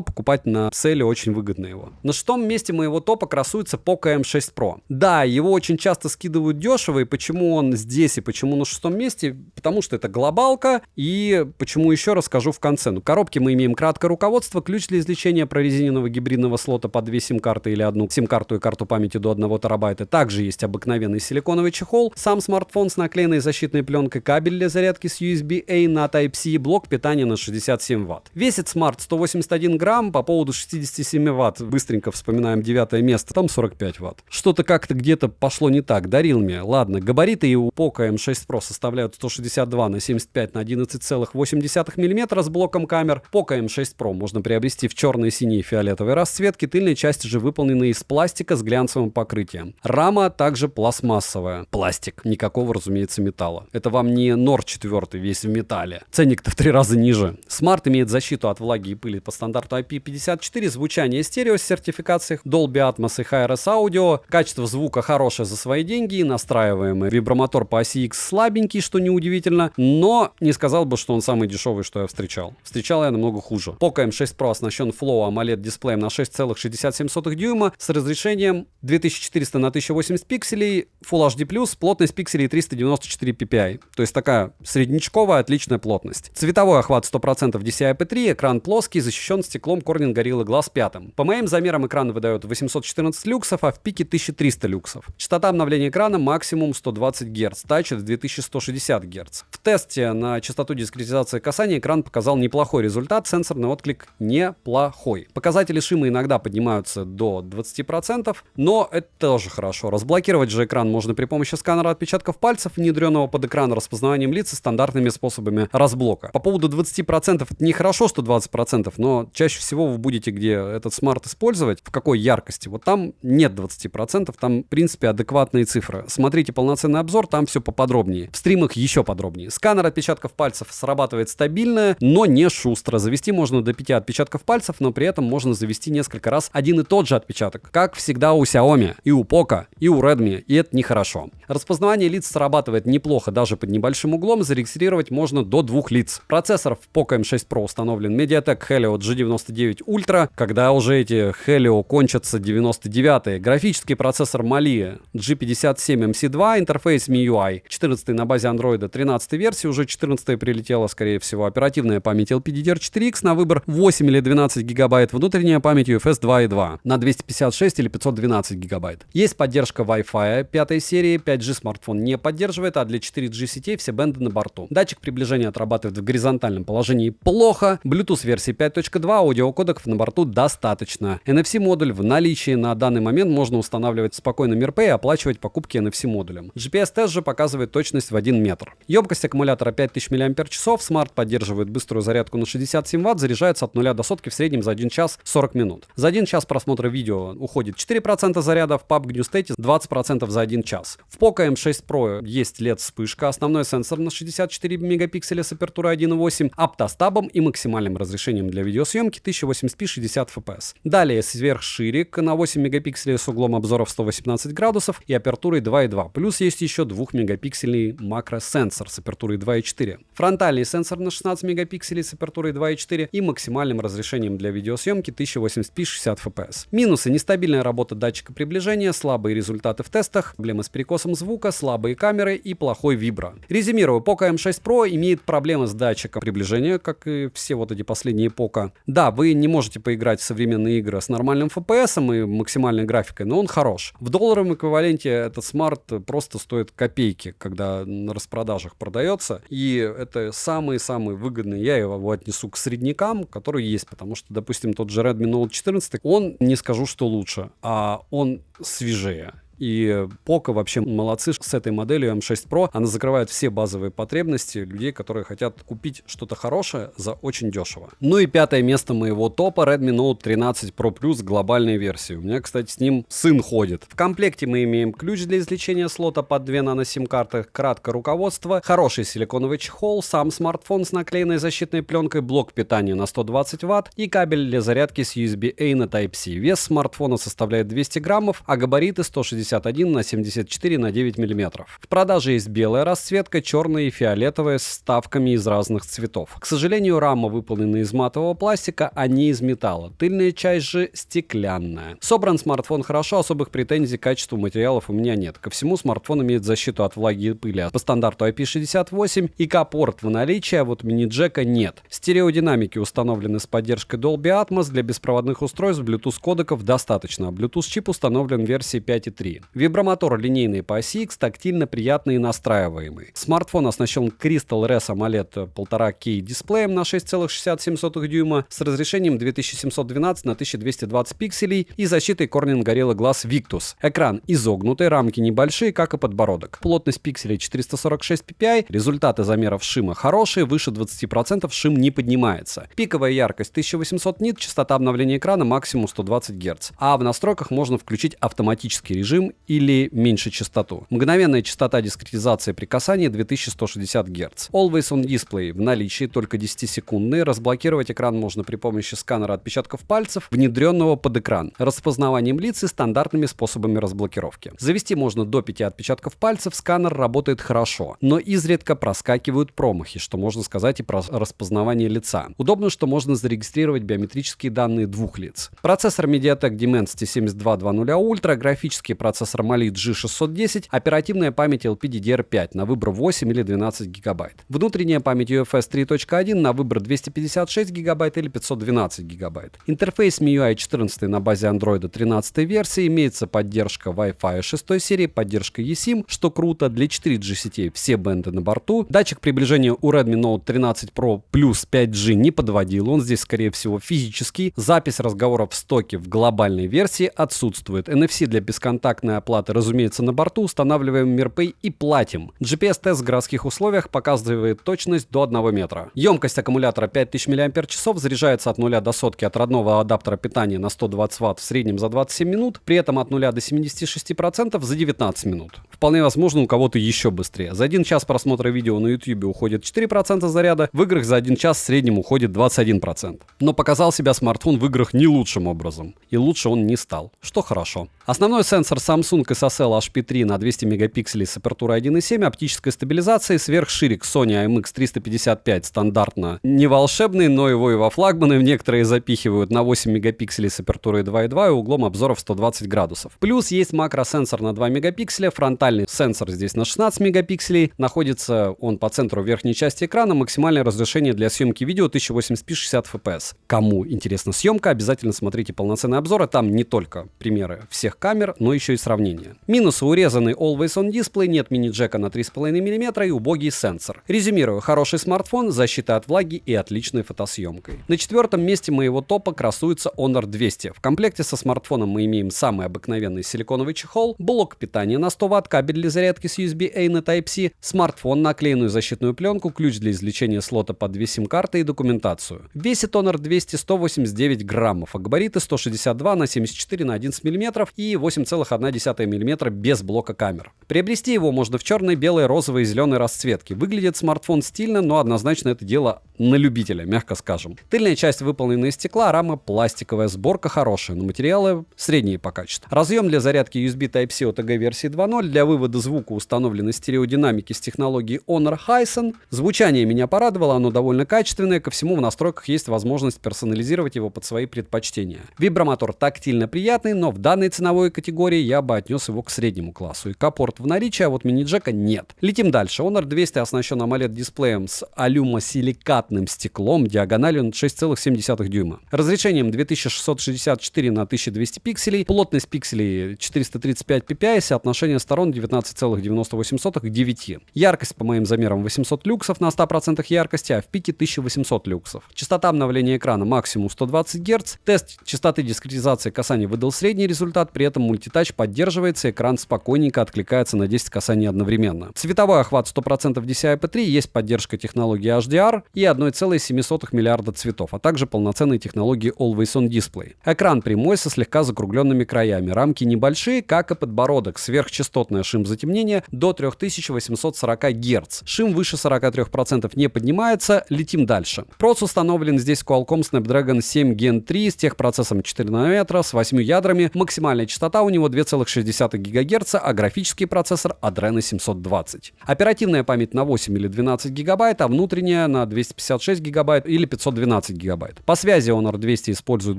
покупать на селе очень выгодно его. На 6 месте моего топа красуется Poco M6 Pro. Да, его очень часто скидывают дешево. И почему он здесь и почему на 6 месте? Потому что это глобалка. И почему еще расскажу в конце. Ну, в коробке мы имеем краткое руководство, ключ для извлечения прорезиненного гибридного слота по 2 сим-карты или одну сим-карту и карту памяти до 1 терабайта. Также есть обыкновенный силиконовый чехол. Сам смартфон с наклеенной защитной пленкой, кабель для зарядки с USB-A на Type-C и блок питания на 67 Вт. Весит смарт 181 грамм, по поводу 67 Вт быстренько вспоминаем 9 место, там 45 Вт. Что-то как-то где-то пошло не так, дарил мне. Ладно, габариты у Poco M6 Pro составляют 162 на 75 на 11,8 мм с блоком камер. Poco M6 Pro можно приобрести в черной, синей и фиолетовой расцветке, тыльные части же выполнены из пластика с глянцевым покрытием. Рама также пластмассовая. Пластик, никакого, разумеется, металла. Это вам не Nord 4 весь в металле. Ценник-то в 3 раза ниже. Смарт имеет защиту от влаги и пыли по стандарту IP54, звучание стерео с сертификацией Dolby Atmos и HRS Audio, качество звука хорошее за свои деньги, настраиваемый вибромотор по оси X слабенький, что неудивительно, но не сказал бы, что он самый дешевый, что я встречал. Встречал я намного хуже. Poco M6 Pro оснащен Flow AMOLED дисплеем на 6,67 дюйма с разрешением 2400 на 1080 пикселей, Full HD+, плотность пикселей 394 ppi. То есть такая среднячковая, отличная плотность. Цветовой охват 100% DCI-P3, экран плоский, защищен стеклом Corning Gorilla Glass 5. По моим замерам экран выдает 814 люксов, а в пике 1300 люксов. Частота обновления экрана максимум 120 Гц, тач 2160 Гц. В тесте на частоту дискретизации касания экран показал неплохой результат, сенсорный отклик неплохой. Показатели шима иногда поднимаются до 20%, но это тоже хорошо. Разблокировать же экран можно при помощи сканера отпечатков пальцев, внедренного под экран распознаванием лица стандартными способами разблока. По поводу 20% это нехорошо, что 20%, но чаще всего вы будете где этот смарт использовать, в какой яркости. Вот там нет 20%, там в принципе адекватные цифры. Смотрите полноценный обзор, там все поподробнее. В стримах еще подробнее. Сканер отпечатков пальцев срабатывает стабильно, но не шустро. Завести можно до 5 отпечатков пальцев, но при этом можно завести несколько раз один и тот же отпечаток. Как всегда у Xiaomi, и у Poco, и у Redmi, и это нехорошо. Распознавание лиц срабатывает неплохо, даже под небольшим углом, зарегистрировать можно до 2 лиц. Процессор в Poco M6 Pro установлен MediaTek Helio G99 Ultra, когда уже эти Helio кончатся 99-е. Графический процессор Mali G57 MC2, интерфейс MIUI 14 на базе Android 13 версии, уже 14 прилетела, скорее всего. Оперативная память LPDDR4X на выбор 8 или 12 гигабайт, внутренняя память UFS 2.2 на 256 или 512 гигабайт. Есть поддержка Wi-Fi 5 серии, 5G смартфон не поддерживает, а для 4G сетей все бенды на борту. Датчик приближения отрабатывает в горизонтальном положении плохо. Bluetooth версии 5.2, аудиокодеков на борту достаточно. NFC-модуль в наличии. На данный момент можно устанавливать спокойно MirPay и оплачивать покупки NFC-модулем. GPS-тест же показывает точность в 1 метр. Емкость аккумулятора 5000 мАч. Смарт поддерживает быструю зарядку на 67 Вт, заряжается от 0 до сотки в среднем за 1 час 40 минут. За 1 час просмотра видео уходит 4% заряда, в PUBG New Status 20% за 1 час. В Poco M6 Pro Pro есть LED-вспышка, основной сенсор на 64 мегапикселя с апертурой 1.8, оптостабом и максимальным разрешением для видеосъемки 1080p 60 fps. Далее сверхширик на 8 мегапикселей с углом обзора в 118 градусов и апертурой 2.2. Плюс есть еще 2-мегапиксельный макросенсор с апертурой 2.4. Фронтальный сенсор на 16 мегапикселей с апертурой 2.4 и максимальным разрешением для видеосъемки 1080p 60 fps. Минусы: нестабильная работа датчика приближения, слабые результаты в тестах, проблемы с перекосом звука, слабые камеры и плохой вибро. Резюмирую, Poco M6 Pro имеет проблемы с датчиком приближения, как и все вот эти последние Poco. Да, вы не можете поиграть в современные игры с нормальным FPS и максимальной графикой, но он хорош. В долларовом эквиваленте этот смарт просто стоит копейки, когда на распродажах продается, и это самый-самый выгодный. Я его отнесу к среднякам, которые есть, потому что, допустим, тот же Redmi Note 14, он, не скажу, что лучше, а он свежее. И Poco вообще молодцы с этой моделью M6 Pro. Она закрывает все базовые потребности людей, которые хотят купить что-то хорошее за очень дешево. Ну и пятое место моего топа — Redmi Note 13 Pro Plus глобальной версии. У меня, кстати, с ним сын ходит. В комплекте мы имеем ключ для извлечения слота под 2 нано-сим-карты, краткое руководство, хороший силиконовый чехол, сам смартфон с наклеенной защитной пленкой, блок питания на 120 Вт и кабель для зарядки с USB-A на Type-C. Вес смартфона составляет 200 граммов, а габариты 161 на 74 на 9 мм. В продаже есть белая расцветка, черная и фиолетовая с вставками из разных цветов. К сожалению, рама выполнена из матового пластика, а не из металла. Тыльная часть же стеклянная. Собран смартфон хорошо, особых претензий к качеству материалов у меня нет. Ко всему, смартфон имеет защиту от влаги и пыли по стандарту IP68, ИК-порт в наличии, а вот мини-джека нет. Стереодинамики установлены с поддержкой Dolby Atmos, для беспроводных устройств Bluetooth кодеков достаточно, а Bluetooth-чип установлен в версии 5.3. Вибромотор линейный по оси X, тактильно приятный и настраиваемый. Смартфон оснащен Crystal Res AMOLED 1,5K дисплеем на 6,67 дюйма с разрешением 2712 на 1220 пикселей и защитой Corning Gorilla Glass Victus. Экран изогнутый, рамки небольшие, как и подбородок. Плотность пикселей 446 ppi, результаты замеров шима хорошие, выше 20% шим не поднимается. Пиковая яркость 1800 нит, частота обновления экрана максимум 120 Гц. А в настройках можно включить автоматический режим или меньше частоту. Мгновенная частота дискретизации при касании 2160 Гц. Always on Display в наличии, только 10-секундный. Разблокировать экран можно при помощи сканера отпечатков пальцев, внедренного под экран, распознаванием лиц и стандартными способами разблокировки. Завести можно до 5 отпечатков пальцев, сканер работает хорошо, но изредка проскакивают промахи, что можно сказать и про распознавание лица. Удобно, что можно зарегистрировать биометрические данные двух лиц. Процессор MediaTek Dimensity 7200 Ultra, графический процессор Mali G610, оперативная память LPDDR5 на выбор 8 или 12 гигабайт. Внутренняя память UFS 3.1 на выбор 256 гигабайт или 512 гигабайт. Интерфейс MIUI 14 на базе Android 13 версии, имеется поддержка Wi-Fi 6 серии, поддержка eSIM, что круто, для 4G сетей все бенды на борту. Датчик приближения у Redmi Note 13 Pro Plus 5G не подводил, он здесь скорее всего физический. Запись разговоров в стоке в глобальной версии отсутствует. NFC для бесконтактной оплаты, разумеется, на борту, устанавливаем MirPay и платим. GPS-тест в городских условиях показывает точность до 1 метра. Емкость аккумулятора 5000 мАч, заряжается от 0 до сотки от родного адаптера питания на 120 Вт в среднем за 27 минут, при этом от 0 до 76% за 19 минут. Вполне возможно, у кого-то еще быстрее. За 1 час просмотра видео на YouTube уходит 4% заряда, в играх за 1 час в среднем уходит 21%. Но показал себя смартфон в играх не лучшим образом. И лучше он не стал, что хорошо. Основной сенсор Samsung SSL HP3 на 200 мегапикселей с апертурой 1.7, оптической стабилизацией, сверхширик Sony IMX355 стандартно не волшебный, но его и во флагманы некоторые запихивают, на 8 мегапикселей с апертурой 2.2 и углом обзора в 120 градусов. Плюс есть макросенсор на 2 мегапикселя, фронтальный сенсор здесь на 16 мегапикселей, находится он по центру верхней части экрана, максимальное разрешение для съемки видео 1080p 60 fps. Кому интересна съемка, обязательно смотрите полноценный обзор, а там не только примеры всех камер, но еще и сравнения. Минусы: урезанный Always On Display, нет мини-джека на 3,5 мм и убогий сенсор. Резюмирую, хороший смартфон, защита от влаги и отличной фотосъемкой. На 4-м месте моего топа красуется Honor 200. В комплекте со смартфоном мы имеем самый обыкновенный силиконовый чехол, блок питания на 100 Вт, кабель для зарядки с USB-A на Type-C, смартфон, наклеенную защитную пленку, ключ для извлечения слота под 2 сим-карты и документацию. Весит Honor 200 189 граммов, а габариты 162 на 74 на 11 мм и 8,1 1,1 мм без блока камер. Приобрести его можно в черной, белой, розовой и зеленой расцветке. Выглядит смартфон стильно, но однозначно это дело на любителя, мягко скажем. Тыльная часть выполнена из стекла, рама пластиковая, сборка хорошая, но материалы средние по качеству. Разъем для зарядки USB Type-C OTG версии 2.0, для вывода звука установлены стереодинамики с технологией Honor Hisense. Звучание меня порадовало, оно довольно качественное, ко всему в настройках есть возможность персонализировать его под свои предпочтения. Вибромотор тактильно приятный, но в данной ценовой категории я бы отнес его к среднему классу. ИК-порт в наличии, а вот мини-джека нет. Летим дальше. Honor 200 оснащен AMOLED-дисплеем с алюмосиликатным стеклом диагональю 6,7 дюйма. Разрешением 2664 на 1200 пикселей, плотность пикселей 435 ppi, соотношение сторон 19,98 к 9. Яркость по моим замерам 800 люксов на 100% яркости, а в пике 1800 люксов. Частота обновления экрана максимум 120 Гц. Тест частоты дискретизации касаний выдал средний результат, при этом мультитач поддерживается, экран спокойненько откликается на 10 касаний одновременно. Цветовой охват 100% DCI-P3, есть поддержка технологии HDR и 1,7 миллиарда цветов, а также полноценной технологии Always On Display. Экран прямой со слегка закругленными краями, рамки небольшие, как и подбородок, сверхчастотное шим-затемнение до 3840 Гц. Шим выше 43% не поднимается, летим дальше. Процессор установлен здесь Qualcomm Snapdragon 7 Gen 3 с техпроцессором 4 нанометра с 8 ядрами, максимальная частота у него 2,6 ГГц, а графический процессор Adreno 720. Оперативная память на 8 или 12 ГБ, а внутренняя на 256 ГБ или 512 ГБ. По связи Honor 200 использует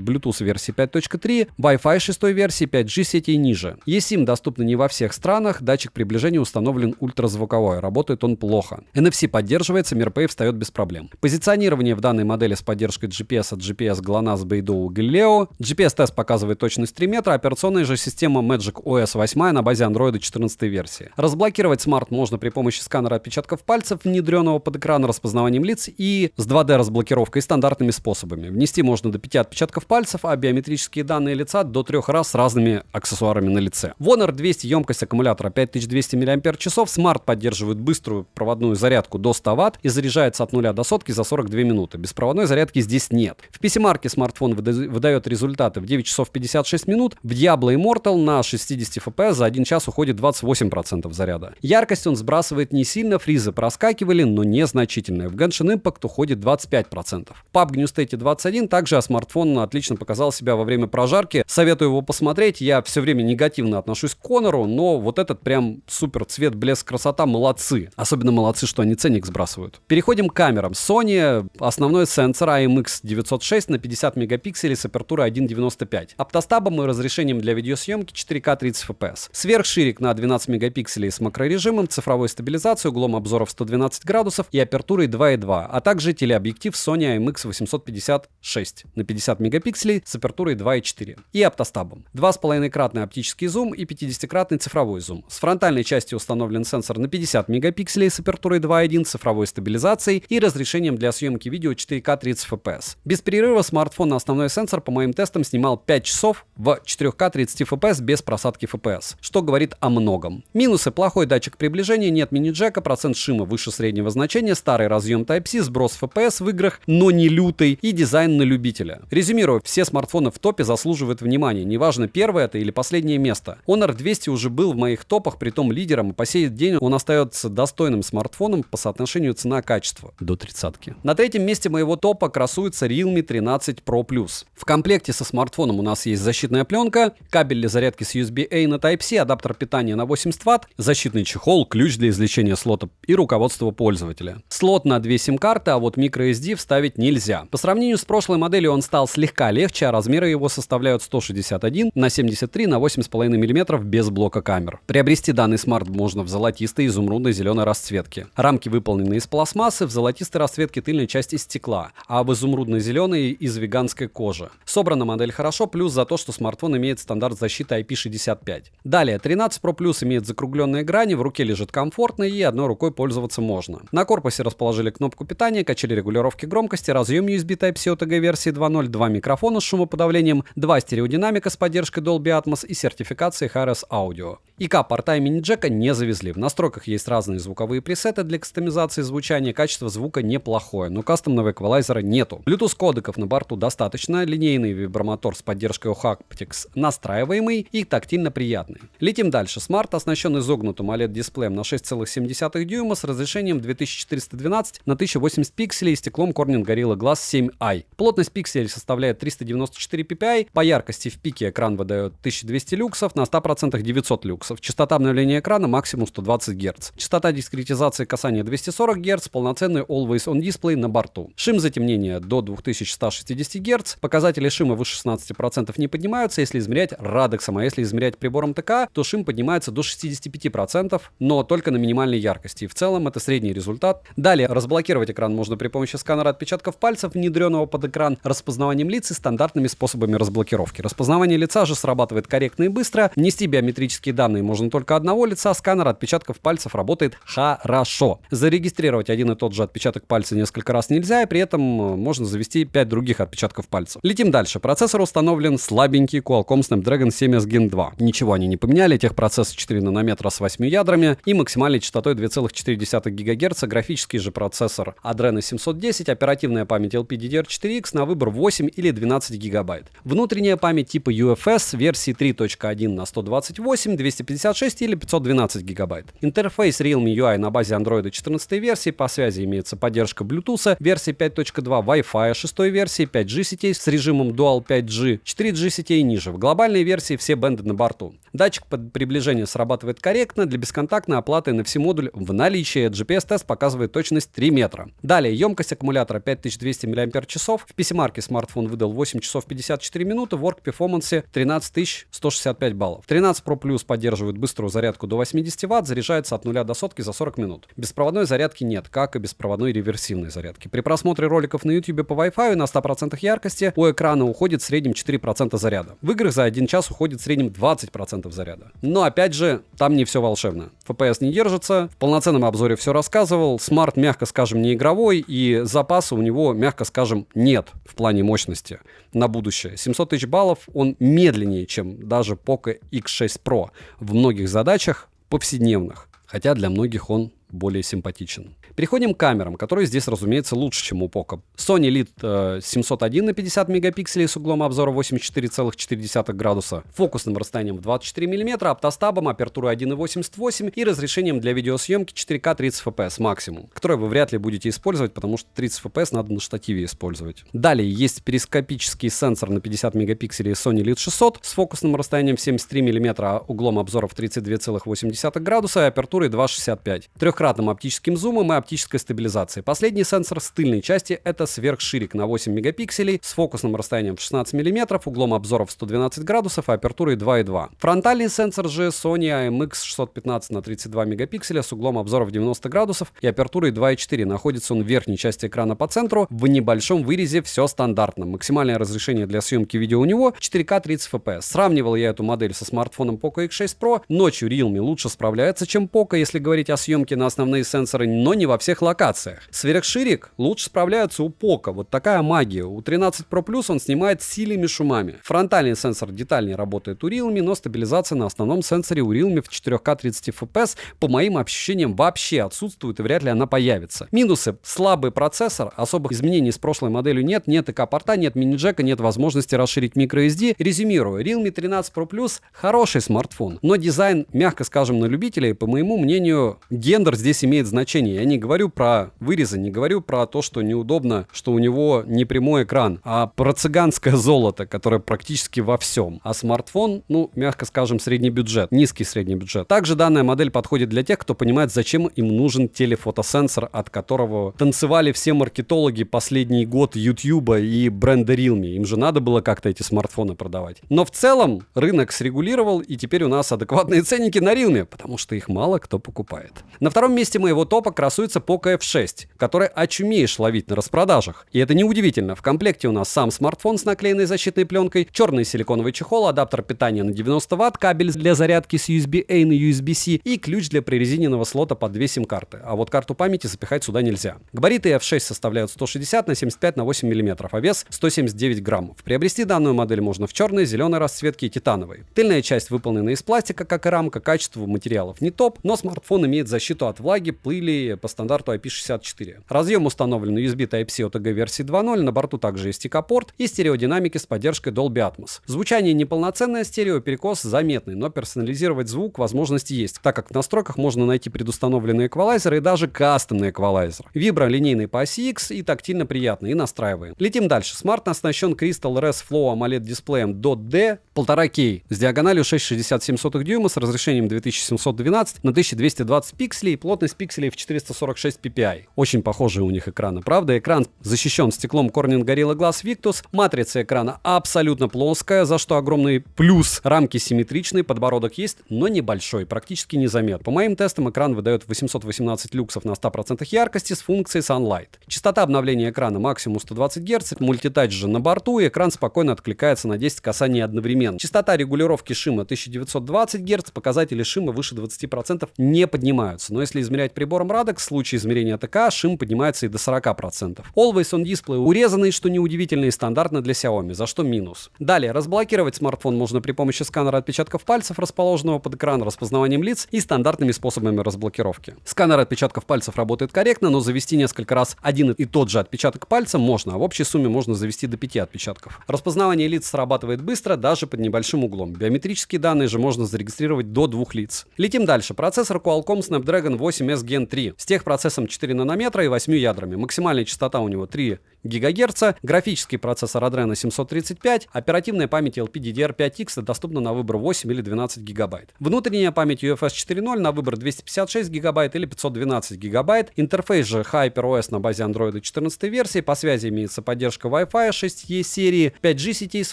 Bluetooth версии 5.3, Wi-Fi 6 версии, 5G сети и ниже. eSIM доступна не во всех странах, датчик приближения установлен ультразвуковой, работает он плохо. NFC поддерживается, MirPay встает без проблем. Позиционирование в данной модели с поддержкой GPS от GPS GLONASS, Beidou, Galileo. GPS-тест показывает точность 3 метра, операционная же система Magic OS 8 на базе Android 14 версии. Разблокировать смарт можно при помощи сканера отпечатков пальцев, внедренного под экран распознаванием лиц, и с 2D-разблокировкой и стандартными способами. Внести можно до 5 отпечатков пальцев, а биометрические данные лица до 3 раз с разными аксессуарами на лице. В Honor 200 емкость аккумулятора 5200 мАч, смарт поддерживает быструю проводную зарядку до 100 Вт и заряжается от 0 до сотки за 42 минуты. Беспроводной зарядки здесь нет. В PC-марке смартфон выдает результаты в 9 часов 56 минут, в Diablo Immortal на 60 FPS за 1 час уходит 28% заряда. Яркость он сбрасывает не сильно, фризы проскакивали, но незначительные. В Genshin Impact уходит 25%. В PUBG New State 21 также смартфон отлично показал себя во время прожарки. Советую его посмотреть. Я все время негативно отношусь к Honor, но вот этот прям супер цвет, блеск, красота, молодцы. Особенно молодцы, что они ценник сбрасывают. Переходим к камерам. Sony основной сенсор IMX906 на 50 мегапикселей с апертурой 1.95. Оптостабом и разрешением для видеосъемки 4К 30 FPS. Сверхширик на 12 мегапикселей с макрорежимом, цифровой стабилизацией, углом обзора в 112 градусов и апертурой 2.2, а также телеобъектив Sony IMX856 на 50 мегапикселей с апертурой 2.4 и оптостабом. 2,5-кратный оптический зум и 50-кратный цифровой зум. С фронтальной части установлен сенсор на 50 мегапикселей с апертурой 2.1, цифровой стабилизацией и разрешением для съемки видео 4К 30 FPS. Без перерыва смартфон на основной сенсор по моим тестам снимал 5 часов в 4К 30 FPS без просадки FPS, что говорит о многом. Минусы: плохой датчик приближения, нет мини-джека, процент шима выше среднего значения, старый разъем Type-C, сброс FPS в играх, но не лютый, и дизайн на любителя. Резюмируя, все смартфоны в топе заслуживают внимания, неважно, первое это или последнее место. Honor 200 уже был в моих топах, притом лидером, и по сей день он остается достойным смартфоном по соотношению цена-качество до 30-ки. На третьем месте моего топа красуется Realme 13 Pro Plus. В комплекте со смартфоном у нас есть защитная пленка, кабель для зарядки с USB-A на Type-C, адаптер питания на 80 Вт, защитный чехол, ключ для извлечения слота и руководство пользователя. Слот на 2 сим-карты, а вот microSD вставить нельзя. По сравнению с прошлой моделью он стал слегка легче, а размеры его составляют 161 на 73 на 8,5 мм без блока камер. Приобрести данный смарт можно в золотистой, изумрудной, зеленой расцветке. Рамки выполнены из пластмассы, в золотистой расцветке тыльная часть из стекла, а в изумрудно-зеленой из веганской кожи. Собрана модель хорошо, плюс за то, что смартфон имеет стандарт защиты IP65. Далее, 13 Pro Plus имеет закругленные грани, в руке лежит комфортно и одной рукой пользоваться можно. На корпусе расположили кнопку питания, качели регулировки громкости, разъем USB Type-C OTG версии 2.0, 2 микрофона с шумоподавлением, 2 стереодинамика с поддержкой Dolby Atmos и сертификацией HRS Audio. ИК-порта и мини-джека не завезли. В настройках есть разные звуковые пресеты для кастомизации звучания, качество звука неплохое, но кастомного эквалайзера нету. Bluetooth кодеков на борту достаточно, линейный вибромотор с поддержкой haptics настраиваемый и тактильно приятный. Летим дальше. Смарт оснащен изогнутым OLED-дисплеем на 6,7 дюйма с разрешением 2412 на 1080 пикселей и стеклом Corning Gorilla Glass 7i. Плотность пикселей составляет 394 ppi, по яркости в пике экран выдает 1200 люксов, на 100% 900 люксов. Частота обновления экрана максимум 120 Гц. Частота дискретизации касания 240 Гц, полноценный Always On дисплей на борту. Шим затемнения до 2160 Гц. Показатели шима выше 16% не поднимаются, если измерять радексом, а если измерять прибором ТК, то шим поднимается до 65%, но только на минимальной яркости. И в целом это средний результат. Далее, разблокировать экран можно при помощи сканера отпечатков пальцев, внедренного под экран, распознаванием лиц и стандартными способами разблокировки. Распознавание лица же срабатывает корректно и быстро. Внести биометрические данные можно только одного лица. Сканер отпечатков пальцев работает хорошо. Зарегистрировать один и тот же отпечаток пальца несколько раз нельзя, и при этом можно завести 5 других отпечатков пальцев. Летим дальше. Процессор установлен слабенький Qualcomm Snapdragon 7S Gen 2. Ничего они не поменяли. Техпроцессор 4 нанометра с 8 ядрами и максимальной частотой 2,4 ГГц. Графический же процессор Adreno 710, оперативная память LPDDR4X на выбор 8 или 12 ГБ. Внутренняя память типа UFS версии 3.1 на 128, 256 или 512 ГБ. Интерфейс Realme UI на базе Android 14 версии, по связи имеется поддержка Bluetooth версии 5.2, Wi-Fi 6 версии, 5G сетей с режимом Dual 5G, 4G сетей и ниже. В глобальной версии все бенды на борту. Датчик приближения срабатывает корректно, для бесконтактной оплаты NFC-модуль в наличии. GPS-тест показывает точность 3 метра. Далее, емкость аккумулятора 5200 мАч. В PC-марке смартфон выдал 8 часов 54 минуты, в Work Performance 13165 баллов. 13 Pro Plus поддерживает быструю зарядку до 80 Вт, заряжается от 0 до сотки за 40 минут. Беспроводной зарядки нет, как и беспроводной реверсивной зарядки. При просмотре роликов на YouTube по Wi-Fi на 100% яркости у экрана уходит в среднем 4% заряда. В играх за 1 час уходит в среднем 20% заряда. Но опять же, там не все волшебно. FPS не держится, в полноценном обзоре все рассказывал, смарт, мягко скажем, не игровой, и запаса у него, мягко скажем, нет в плане мощности на будущее. 700 тысяч баллов, он медленнее, чем даже Poco X6 Pro в многих задачах повседневных, хотя для многих он более симпатичен. Переходим к камерам, которые здесь, разумеется, лучше, чем у Poco. Sony Elite 701 на 50 мегапикселей с углом обзора 84,4 градуса, фокусным расстоянием в 24 мм, оптостабом, апертурой 1.88 и разрешением для видеосъемки 4К 30 FPS максимум, которое вы вряд ли будете использовать, потому что 30 FPS надо на штативе использовать. Далее есть перископический сенсор на 50 мегапикселей Sony Elite 600 с фокусным расстоянием в 73 мм, углом обзора в 32,8 градуса и апертурой 2.65, трехкратным оптическим зумом и оптической стабилизацией. Последний сенсор с тыльной части — это сверхширик на 8 мегапикселей с фокусным расстоянием в 16 мм, углом обзора в 112 градусов и апертурой 2.2. Фронтальный сенсор же Sony IMX615 на 32 мегапикселя с углом обзора в 90 градусов и апертурой 2.4. Находится он в верхней части экрана по центру, в небольшом вырезе все стандартно. Максимальное разрешение для съемки видео у него 4К 30 FPS. Сравнивал я эту модель со смартфоном Poco X6 Pro. Ночью Realme лучше справляется, чем Poco, если говорить о съемке на основные сенсоры, но не во всех локациях. Сверхширик лучше справляется у Poco. Вот такая магия. У 13 Pro Plus он снимает сильными шумами. Фронтальный сенсор детальнее работает у Realme, но стабилизация на основном сенсоре у Realme в 4К 30 FPS по моим ощущениям вообще отсутствует и вряд ли она появится. Минусы: слабый процессор, особых изменений с прошлой моделью нет ИК-порта, нет мини-джека, нет возможности расширить microSD. Резюмирую, Realme 13 Pro Plus хороший смартфон, но дизайн, мягко скажем, на любителей. По моему мнению, гендер здесь имеет значение. Я не говорю про вырезы, не говорю про то, что неудобно, что у него не прямой экран, а про цыганское золото, которое практически во всем. А смартфон, мягко скажем, средний бюджет, низкий средний бюджет. Также данная модель подходит для тех, кто понимает, зачем им нужен телефотосенсор, от которого танцевали все маркетологи последний год YouTube и бренда Realme. Им же надо было как-то эти смартфоны продавать. Но в целом рынок срегулировал, и теперь у нас адекватные ценники на Realme, потому что их мало кто покупает. На втором месте моего топа красуется Poco F6, который очумеешь ловить на распродажах. И это неудивительно. В комплекте у нас сам смартфон с наклеенной защитной пленкой, черный силиконовый чехол, адаптер питания на 90 Вт, кабель для зарядки с USB-A на USB-C и ключ для прорезиненного слота под 2 сим-карты. А вот карту памяти запихать сюда нельзя. Габариты F6 составляют 160 на 75 на 8 мм, а вес 179 граммов. Приобрести данную модель можно в черной, зеленой расцветке и титановой. Тыльная часть выполнена из пластика, как и рамка, качество материалов не топ, но смартфон имеет защиту от влаги, пыли по стандарту IP64. Разъем установлен USB Type-C OTG версии 2.0, на борту также есть стикопорт и стереодинамики с поддержкой Dolby Atmos. Звучание неполноценное, стереоперекос заметный, но персонализировать звук возможности есть, так как в настройках можно найти предустановленный эквалайзер и даже кастомный эквалайзер. Вибро линейный по оси X и тактильно приятный, и настраиваем. Летим дальше. Смарт оснащен Crystal Res Flow AMOLED дисплеем DOT-D 1,5K с диагональю 6,67 дюйма с разрешением 2712 на 1220 пикселей и плотность пикселей в 446 ppi. Очень похожие у них экраны, правда? Экран защищен стеклом Corning Gorilla Glass Victus, матрица экрана абсолютно плоская, за что огромный плюс. Рамки симметричные, подбородок есть, но небольшой, практически незаметен. По моим тестам экран выдает 818 люксов на 100% яркости с функцией Sunlight. Частота обновления экрана максимум 120 Гц, мультитач же на борту, и экран спокойно откликается на 10 касаний одновременно. Частота регулировки шима 1920 Гц, показатели шима выше 20% не поднимаются, но если измерять прибором Radix, в случае измерения ТК шим поднимается и до 40%. Always on Display урезанный, что неудивительно и стандартно для Xiaomi, за что минус. Далее, разблокировать смартфон можно при помощи сканера отпечатков пальцев, расположенного под экраном, распознаванием лиц и стандартными способами разблокировки. Сканер отпечатков пальцев работает корректно, но завести несколько раз один и тот же отпечаток пальца можно, а в общей сумме можно завести до 5 отпечатков. Распознавание лиц срабатывает быстро, даже под небольшим углом. Биометрические данные же можно зарегистрировать до 2 лиц. Летим дальше. Процессор Qualcomm Snapdragon 8S Gen 3 с техпроцессом 4 нанометра и 8 ядрами. Максимальная частота у него 3 ГГц, графический процессор Adreno 735, оперативная память LPDDR5X доступна на выбор 8 или 12 ГБ. Внутренняя память UFS 4.0 на выбор 256 ГБ или 512 ГБ. Интерфейс же HyperOS на базе Android 14 версии. По связи имеется поддержка Wi-Fi 6E серии, 5G сетей с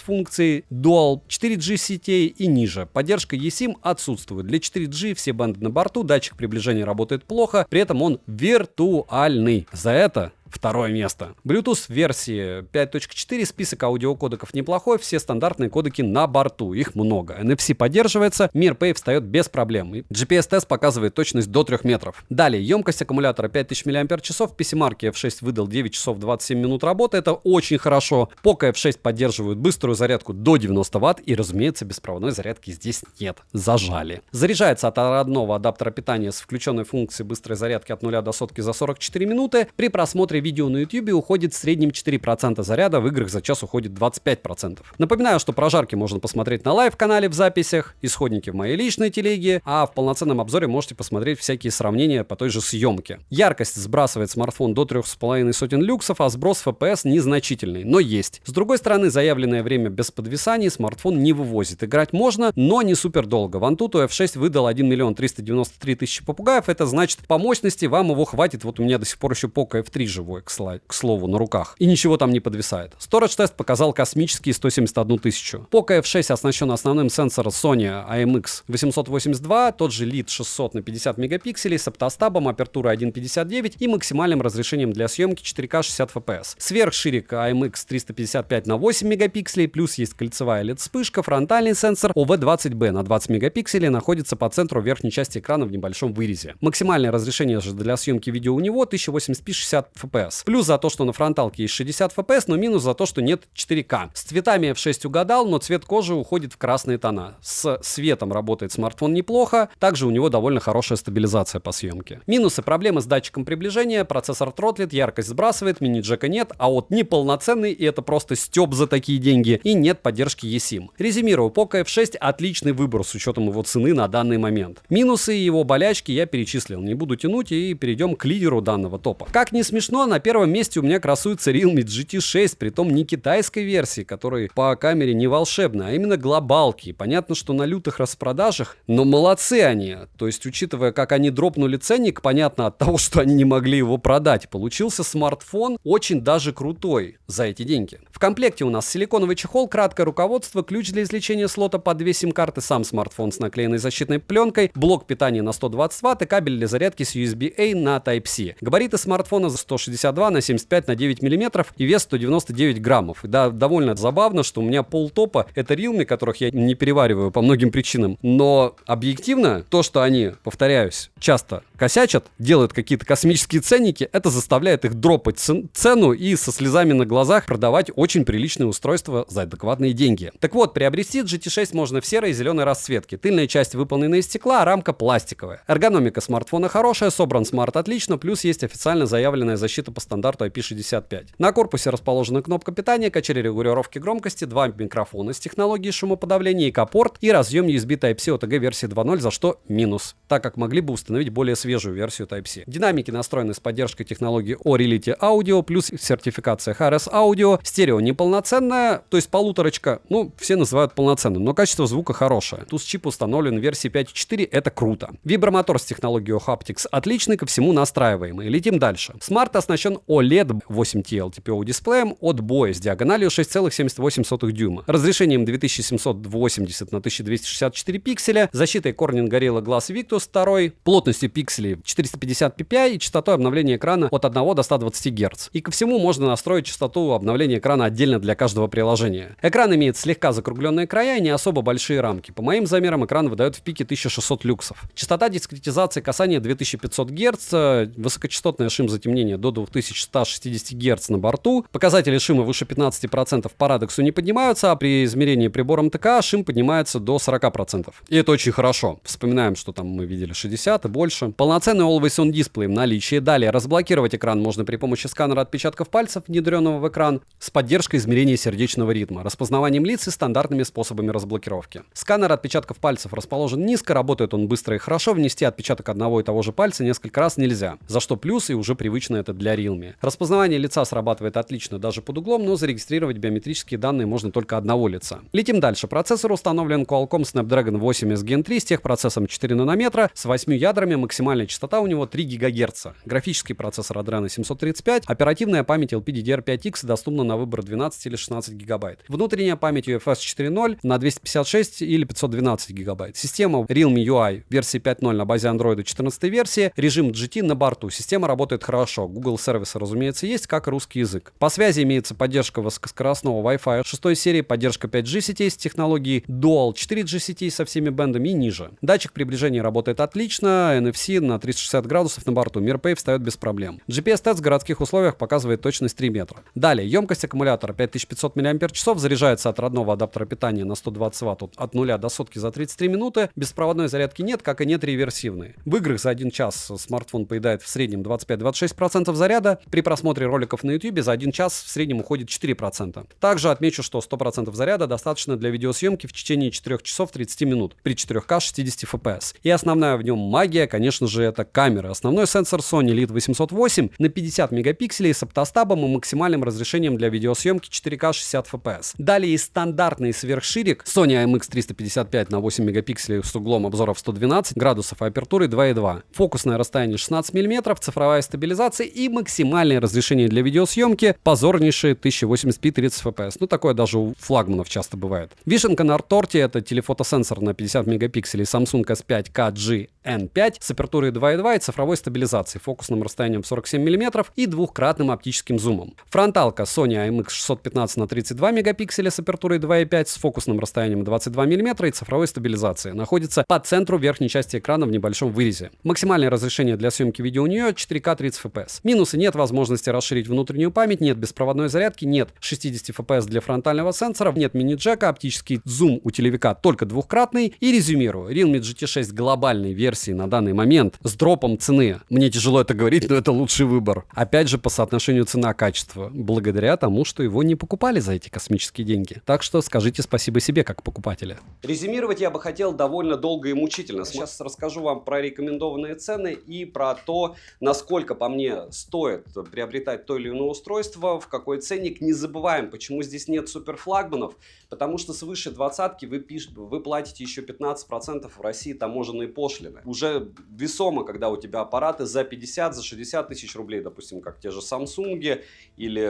функцией Dual, 4G сетей и ниже. Поддержка eSIM отсутствует. Для 4G все банды на борту, датчик приближения работает плохо, при этом он виртуальный. За это второе место. Bluetooth версии 5.4, список аудиокодеков неплохой, все стандартные кодеки на борту, их много. NFC поддерживается, MirPay встает без проблем. GPS-тест показывает точность до 3 метров. Далее, емкость аккумулятора 5000 мАч, PC-Mark F6 выдал 9 часов 27 минут работы, это очень хорошо. Poco F6 поддерживает быструю зарядку до 90 Вт и, разумеется, беспроводной зарядки здесь нет. Зажали. Заряжается от родного адаптера питания с включенной функцией быстрой зарядки от 0 до сотки за 44 минуты. При просмотре видео на YouTube уходит в среднем 4% заряда, в играх за час уходит 25%. Напоминаю, что прожарки можно посмотреть на лайв-канале в записях, исходники в моей личной телеге, а в полноценном обзоре можете посмотреть всякие сравнения по той же съемке. Яркость сбрасывает смартфон до 3,5 люксов, а сброс FPS незначительный, но есть. С другой стороны, заявленное время без подвисаний смартфон не вывозит. Играть можно, но не супер долго. В Antutu F6 выдал 1 393 000 попугаев, это значит, по мощности вам его хватит. Вот у меня до сих пор еще Poco F3 живой, к слову, на руках. И ничего там не подвисает. Storage тест показал космические 171 000. Poco F6 оснащен основным сенсором Sony IMX882, тот же лид 600 на 50 мегапикселей с оптостабом, апертурой 1.59 и максимальным разрешением для съемки 4К 60 FPS. Сверхширик IMX355 на 8 мегапикселей, плюс есть кольцевая LED-вспышка, фронтальный сенсор OV20B на 20 мегапикселей находится по центру верхней части экрана в небольшом вырезе. Максимальное разрешение же для съемки видео у него 1080p 60 FPS. Плюс за то, что на фронталке есть 60 FPS, но минус за то, что нет 4К. С цветами F6 угадал, но цвет кожи уходит в красные тона. С светом работает смартфон неплохо, также у него довольно хорошая стабилизация по съемке. Минусы: проблемы с датчиком приближения, процессор тротлит, яркость сбрасывает, мини-джека нет, а вот неполноценный, и это просто стёб за такие деньги, и нет поддержки eSIM. Резюмирую, Poco F6 отличный выбор с учетом его цены на данный момент. Минусы и его болячки я перечислил, не буду тянуть и перейдем к лидеру данного топа. Как ни смешно, на первом месте у меня красуется Realme GT6, притом не китайской версии, которая по камере не волшебная, а именно глобалки. Понятно, что на лютых распродажах, но молодцы они. То есть, учитывая, как они дропнули ценник, понятно от того, что они не могли его продать. Получился смартфон очень даже крутой за эти деньги. В комплекте у нас силиконовый чехол, краткое руководство, ключ для извлечения слота под 2 сим-карты, сам смартфон с наклеенной защитной пленкой, блок питания на 120 Вт и кабель для зарядки с USB-A на Type-C. Габариты смартфона за 160 162 на 75 на 9 миллиметров и вес 199 граммов. И да, довольно забавно, что у меня полтопа это Realme, которых я не перевариваю по многим причинам. Но объективно то, что они, повторяюсь, часто косячат, делают какие-то космические ценники, это заставляет их дропать цену и со слезами на глазах продавать очень приличные устройства за адекватные деньги. Так вот, приобрести GT6 можно в серой и зеленой расцветке. Тыльная часть выполнена из стекла, а рамка пластиковая. Эргономика смартфона хорошая, собран смарт отлично, плюс есть официально заявленная защита по стандарту IP65. На корпусе расположена кнопка питания, качели регулировки громкости, два микрофона с технологией шумоподавления, ИК-порт и разъем USB Type-C OTG версии 2.0, за что минус, так как могли бы установить более свежую версию Type-C. Динамики настроены с поддержкой технологии O-Reality Audio, плюс сертификация HRS Audio, стерео неполноценная, то есть полуторочка, ну, все называют полноценным, но качество звука хорошее. TUS-чип установлен в версии 5.4, это круто. Вибромотор с технологией Haptics отличный, ко всему настраиваемый. Летим дальше. Смарт оснащен OLED 8T LTPO дисплеем от BOE с диагональю 6,78 дюйма, разрешением 2780 на 1264 пикселя, защитой Corning Gorilla Glass Victus 2, плотностью пикселей 450 ppi и частотой обновления экрана от 1 до 120 Гц. И ко всему можно настроить частоту обновления экрана отдельно для каждого приложения. Экран имеет слегка закругленные края и не особо большие рамки. По моим замерам, экран выдает в пике 1600 люксов. Частота дискретизации касания 2500 Гц, высокочастотное шим-затемнение до 2160 Гц на борту. Показатели шима выше 15% по радексу не поднимаются, а при измерении прибором ТК шим поднимается до 40%. И это очень хорошо. Вспоминаем, что там мы видели 60 и больше. Полноценный Always On дисплей в наличии. Далее, разблокировать экран можно при помощи сканера отпечатков пальцев, внедренного в экран, с поддержкой измерения сердечного ритма, распознаванием лиц и стандартными способами разблокировки. Сканер отпечатков пальцев расположен низко, работает он быстро и хорошо, внести отпечаток одного и того же пальца несколько раз нельзя, за что плюс и уже привычно это для Realme. Распознавание лица срабатывает отлично даже под углом, но зарегистрировать биометрические данные можно только одного лица. Летим дальше. Процессор установлен Qualcomm Snapdragon 8S Gen 3 с техпроцессором 4 нанометра, с 8 ядрами, максимальная частота у него 3 ГГц. Графический процессор Adreno 735, оперативная память LPDDR5X доступна на выбор 12 или 16 ГБ. Внутренняя память UFS 4.0 на 256 или 512 ГБ. Система Realme UI версии 5.0 на базе Android 14 версии, режим GT на борту. Система работает хорошо. Google сервисы, разумеется, есть, как и русский язык. По связи имеется поддержка высокоскоростного Wi-Fi 6 серии, поддержка 5G сетей с технологией Dual, 4G сетей со всеми бендами и ниже. Датчик приближения работает отлично, NFC на 360 градусов на борту, MirPay встает без проблем. GPS-тест в городских условиях показывает точность 3 метра. Далее, емкость аккумулятора 5500 мАч, заряжается от родного адаптера питания на 120 Вт от 0 до сотки за 33 минуты, беспроводной зарядки нет, как и нет реверсивной. В играх за 1 час смартфон поедает в среднем 25-26% заряда, при просмотре роликов на YouTube за 1 час в среднем уходит 4%. Также отмечу, что 100% заряда достаточно для видеосъемки в течение 4 часов 30 минут при 4К 60 FPS. И основная в нем магия, конечно же, это камера. Основной сенсор Sony LEED808 на 50 мегапикселей с оптостабом и максимальным разрешением для видеосъемки 4К 60 FPS. Далее и стандартный сверхширик Sony IMX355 на 8 мегапикселей с углом обзора в 112 градусов и апертурой 2.2. Фокусное расстояние 16 мм, цифровая стабилизация и максимальное разрешение для видеосъемки позорнейшие 1080p 30 FPS. Ну, такое даже у флагманов часто бывает. Вишенка на торте — это телефотосенсор на 50 мегапикселей Samsung S5 KG N5 с апертурой 2.2 и цифровой стабилизацией, фокусным расстоянием 47 мм и двухкратным оптическим зумом. Фронталка Sony IMX615 на 32 мегапикселя с апертурой 2.5 с фокусным расстоянием 22 мм и цифровой стабилизацией. Находится по центру верхней части экрана в небольшом вырезе. Максимальное разрешение для съемки видео у нее 4К 30 FPS. Минусы: нет возможности расширить внутреннюю память, нет беспроводной зарядки, нет 60 FPS для фронтального сенсора, нет мини-джека, оптический зум у телевика только двухкратный. И резюмирую, Realme GT6 глобальной версии на данный момент с дропом цены. Мне тяжело это говорить, но это лучший выбор. Опять же, по соотношению цена-качество, благодаря тому, что его не покупали за эти космические деньги. Так что скажите спасибо себе, как покупатели. Резюмировать я бы хотел довольно долго и мучительно. Сейчас расскажу вам про рекомендованные цены и про то, насколько по мне стоит приобретать то или иное устройство, в какой ценник. Не забываем, почему здесь нет суперфлагманов, потому что свыше 20-ки вы платите еще 15% в России таможенные пошлины. Уже весомо, когда у тебя аппараты за 50, за 60 тысяч рублей, допустим, как те же Samsung или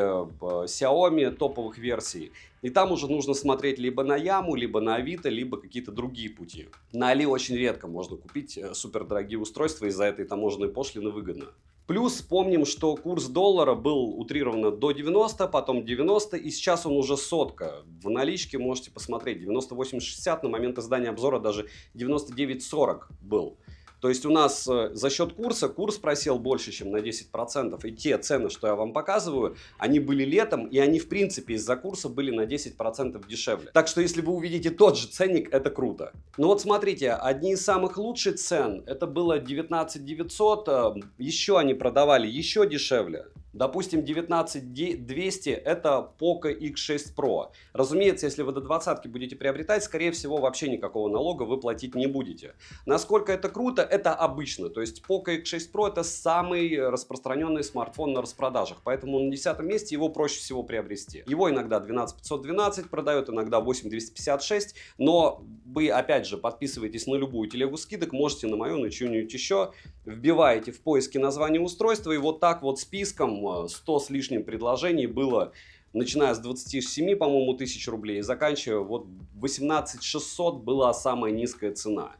Xiaomi топовых версий. И там уже нужно смотреть либо на Яму, либо на Авито, либо какие-то другие пути. На Али очень редко можно купить супердорогие устройства, из-за этой таможенной пошлины выгодно. Плюс помним, что курс доллара был утрированно до 90, потом 90, и сейчас он уже сотка. В наличке можете посмотреть, 98,60, на момент издания обзора даже 99,40 был. То есть у нас за счет курса, курс просел больше, чем на 10%. И те цены, что я вам показываю, они были летом, и они в принципе из-за курса были на 10% дешевле. Так что если вы увидите тот же ценник, это круто. Ну вот смотрите, одни из самых лучших цен, это было 19 900, еще они продавали еще дешевле. Допустим, 19200 это Poco X6 Pro. Разумеется, если вы до 20-ки будете приобретать, скорее всего, вообще никакого налога вы платить не будете. Насколько это круто, это обычно. То есть Poco X6 Pro это самый распространенный смартфон на распродажах. Поэтому на 10-м месте его проще всего приобрести. Его иногда 12512 продают, иногда 8256. Но вы, опять же, подписываетесь на любую телегу скидок, можете на мою, на чью-нибудь еще. Вбиваете в поиске название устройства, и вот так вот списком 100 с лишним предложений было, начиная с 27, по-моему, тысяч рублей, и заканчивая вот 18 600 была самая низкая цена.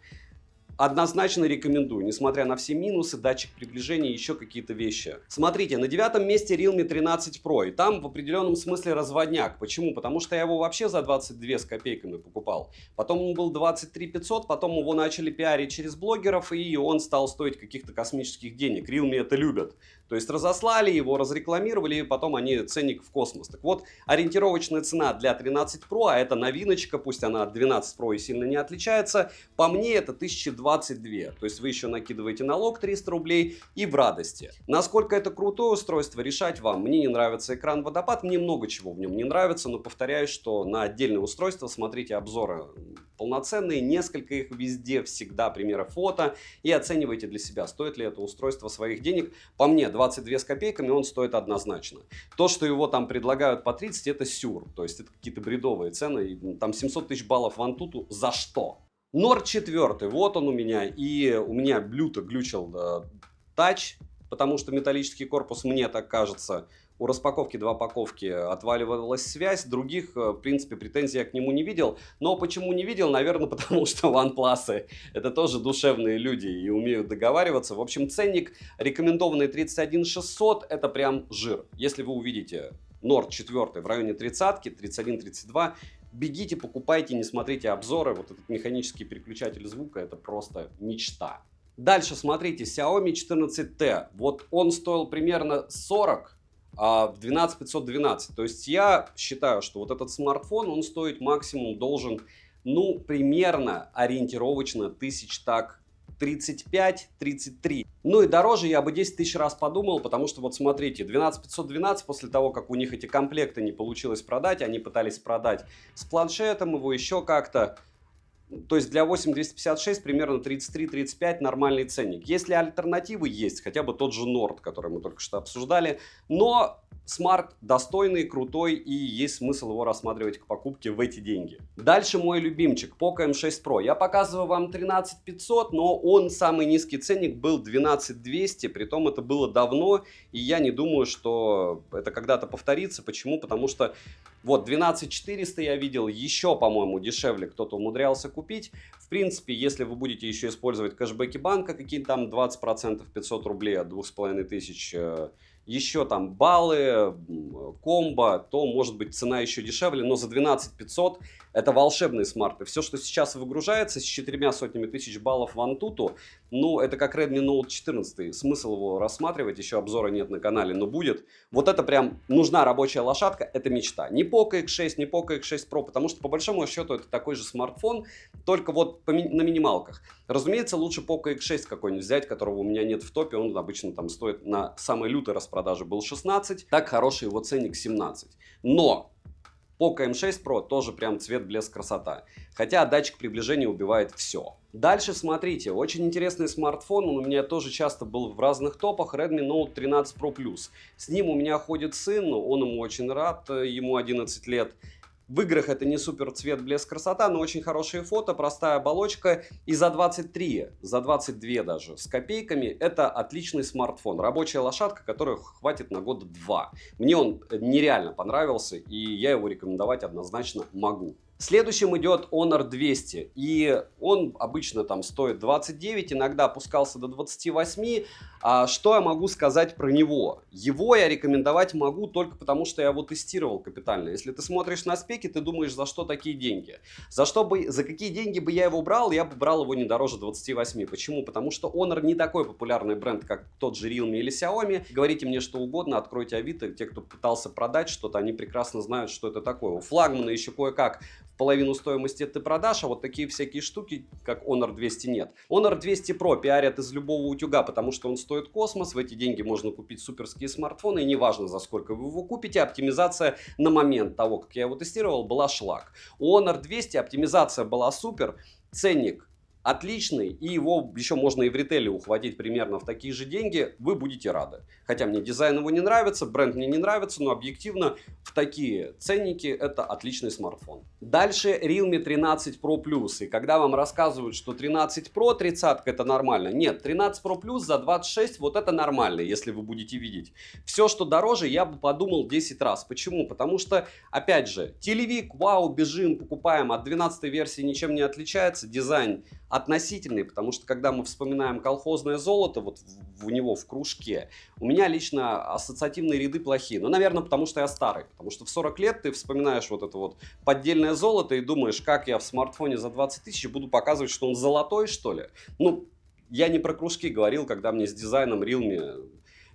Однозначно рекомендую, несмотря на все минусы, датчик приближения и еще какие-то вещи. Смотрите, на 9-м месте Realme 13 Pro, и там в определенном смысле разводняк. Почему? Потому что я его вообще за 22 с копейками покупал. Потом он был 23 500, потом его начали пиарить через блогеров, и он стал стоить каких-то космических денег. Realme это любят. То есть разослали его, разрекламировали, и потом они ценник в космос. Так вот, ориентировочная цена для 13 Pro, а это новиночка, пусть она от 12 Pro и сильно не отличается, по мне это 1022. То есть вы еще накидываете налог 300 рублей и в радости. Насколько это крутое устройство, решать вам. Мне не нравится экран водопад, мне много чего в нем не нравится, но повторяюсь, что на отдельное устройство смотрите обзоры полноценные, несколько их везде, всегда примеры фото, и оценивайте для себя, стоит ли это устройство своих денег. По мне 22 с копейками он стоит однозначно. То, что его там предлагают по 30, это сюр, то есть это какие-то бредовые цены, там 700 тысяч баллов в Antutu за что? Nord 4, вот он у меня, и у меня люто глючил тач, потому что металлический корпус, мне так кажется, у распаковки 2 паковки отваливалась связь, других, в принципе, претензий я к нему не видел. Но почему не видел? Наверное, потому что OnePlus это тоже душевные люди и умеют договариваться. В общем, ценник рекомендованный 31 600, это прям жир. Если вы увидите Nord 4 в районе 30-ки, 31-32, бегите, покупайте, не смотрите обзоры. Вот этот механический переключатель звука, это просто мечта. Дальше смотрите, Xiaomi 14T. Вот он стоил примерно 40, а в 12512. То есть я считаю, что вот этот смартфон, он стоить максимум должен, ну, примерно ориентировочно 35-33. Ну и дороже я бы 10 тысяч раз подумал, потому что вот смотрите, 12512 после того, как у них эти комплекты не получилось продать, они пытались продать с планшетом его еще как-то. То есть для 8256 примерно 33-35 нормальный ценник. Если альтернативы есть, хотя бы тот же Nord, который мы только что обсуждали, но смарт достойный, крутой, и есть смысл его рассматривать к покупке в эти деньги. Дальше мой любимчик, Poco M6 Pro. Я показываю вам 13500, но он самый низкий ценник был 12200, притом это было давно, и я не думаю, что это когда-то повторится. Почему? Потому что вот 12400 я видел, еще, по-моему, дешевле кто-то умудрялся купить. В принципе, если вы будете еще использовать кэшбэки банка, какие-то там 20%, 500 рублей от 2500, еще там баллы, комбо, то может быть цена еще дешевле, но за 12500 это волшебный смарт. И все, что сейчас выгружается с 4 сотнями тысяч баллов в Antutu, ну это как Redmi Note 14, смысл его рассматривать, еще обзора нет на канале, но будет. Вот это прям нужна рабочая лошадка, это мечта. Не Poco X6, не Poco X6 Pro, потому что по большому счету это такой же смартфон, только вот на минималках. Разумеется, лучше Poco X6 какой-нибудь взять, которого у меня нет в топе, он обычно там стоит на самой лютой распродаже был 16, так хороший его ценник 17. Но Poco M6 Pro тоже прям цвет, блеск, красота. Хотя датчик приближения убивает все. Дальше смотрите, очень интересный смартфон, он у меня тоже часто был в разных топах, Redmi Note 13 Pro Plus. С ним у меня ходит сын, он ему очень рад, ему 11 лет. В играх это не супер цвет, блеск, красота, но очень хорошие фото, простая оболочка. И за 23, за 22 даже с копейками это отличный смартфон. Рабочая лошадка, которая хватит на года 2. Мне он нереально понравился, и я его рекомендовать однозначно могу. Следующим идет Honor 200, и он обычно там стоит 29, иногда опускался до 28. Что я могу сказать про него? Его я рекомендовать могу только потому, что я его тестировал капитально. Если ты смотришь на спеки, ты думаешь, за что такие деньги? За какие деньги бы я его брал? Я бы брал его не дороже 28. Почему? Потому что Honor не такой популярный бренд, как тот же Realme или Xiaomi. Говорите мне что угодно, откройте Авито, те, кто пытался продать что-то, они прекрасно знают, что это такое. У флагмана еще кое-как половину стоимости ты продашь, а вот такие всякие штуки, как Honor 200, нет. Honor 200 Pro пиарят из любого утюга, потому что он стоит космос, в эти деньги можно купить суперские смартфоны, и неважно, за сколько вы его купите, оптимизация на момент того, как я его тестировал, была шлак. У Honor 200 оптимизация была супер, ценник отличный, и его еще можно и в ритейле ухватить примерно в такие же деньги, вы будете рады. Хотя мне дизайн его не нравится, бренд мне не нравится, но объективно в такие ценники это отличный смартфон. Дальше Realme 13 Pro Plus, и когда вам рассказывают, что 13 Pro 30 это нормально, нет, 13 Pro Plus за 26 вот это нормально, если вы будете видеть. Все, что дороже, я бы подумал 10 раз. Почему? Потому что, опять же, телевик, вау, бежим, покупаем, от 12 версии ничем не отличается, дизайн относительный, потому что когда мы вспоминаем колхозное золото, вот у него в кружке, у меня лично ассоциативные ряды плохие. Ну, наверное, потому что я старый, потому что в 40 лет ты вспоминаешь вот это вот поддельное золото и думаешь, как я в смартфоне за 20 тысяч буду показывать, что он золотой, что ли? Ну, я не про кружки говорил, когда мне с дизайном Realme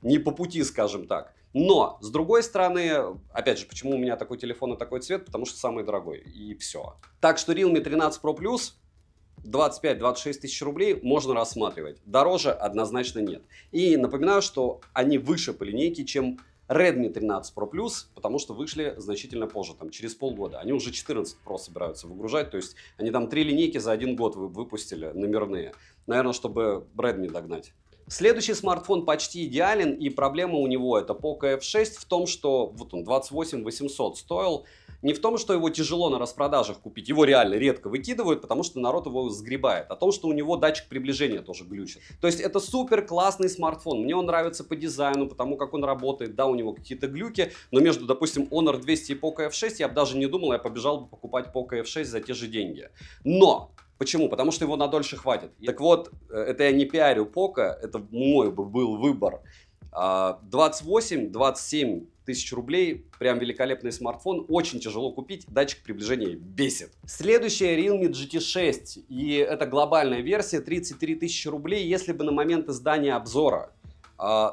не по пути, скажем так. Но, с другой стороны, опять же, почему у меня такой телефон и такой цвет? Потому что самый дорогой, и все. Так что Realme 13 Pro Plus 25-26 тысяч рублей можно рассматривать. Дороже однозначно нет. И напоминаю, что они выше по линейке, чем Redmi 13 Pro Plus, потому что вышли значительно позже, там через полгода. Они уже 14 Pro собираются выгружать, то есть они там 3 линейки за 1 год выпустили номерные. Наверное, чтобы Redmi догнать. Следующий смартфон почти идеален, и проблема у него это Poco F6 в том, что вот он 28 800 стоил. Не в том, что его тяжело на распродажах купить, его реально редко выкидывают, потому что народ его сгребает. О том, что у него датчик приближения тоже глючит. То есть это супер классный смартфон. Мне он нравится по дизайну, потому как он работает. Да, у него какие-то глюки, но между, допустим, Honor 200 и Poco F6 я бы даже не думал, я побежал бы покупать Poco F6 за те же деньги. Но! Почему? Потому что его надольше хватит. Так вот, это я не пиарю Poco, это мой бы был выбор. 28-27 тысяч рублей, прям великолепный смартфон, очень тяжело купить, датчик приближения бесит. Следующая Realme GT6, и это глобальная версия, 33 тысячи рублей, если бы на момент издания обзора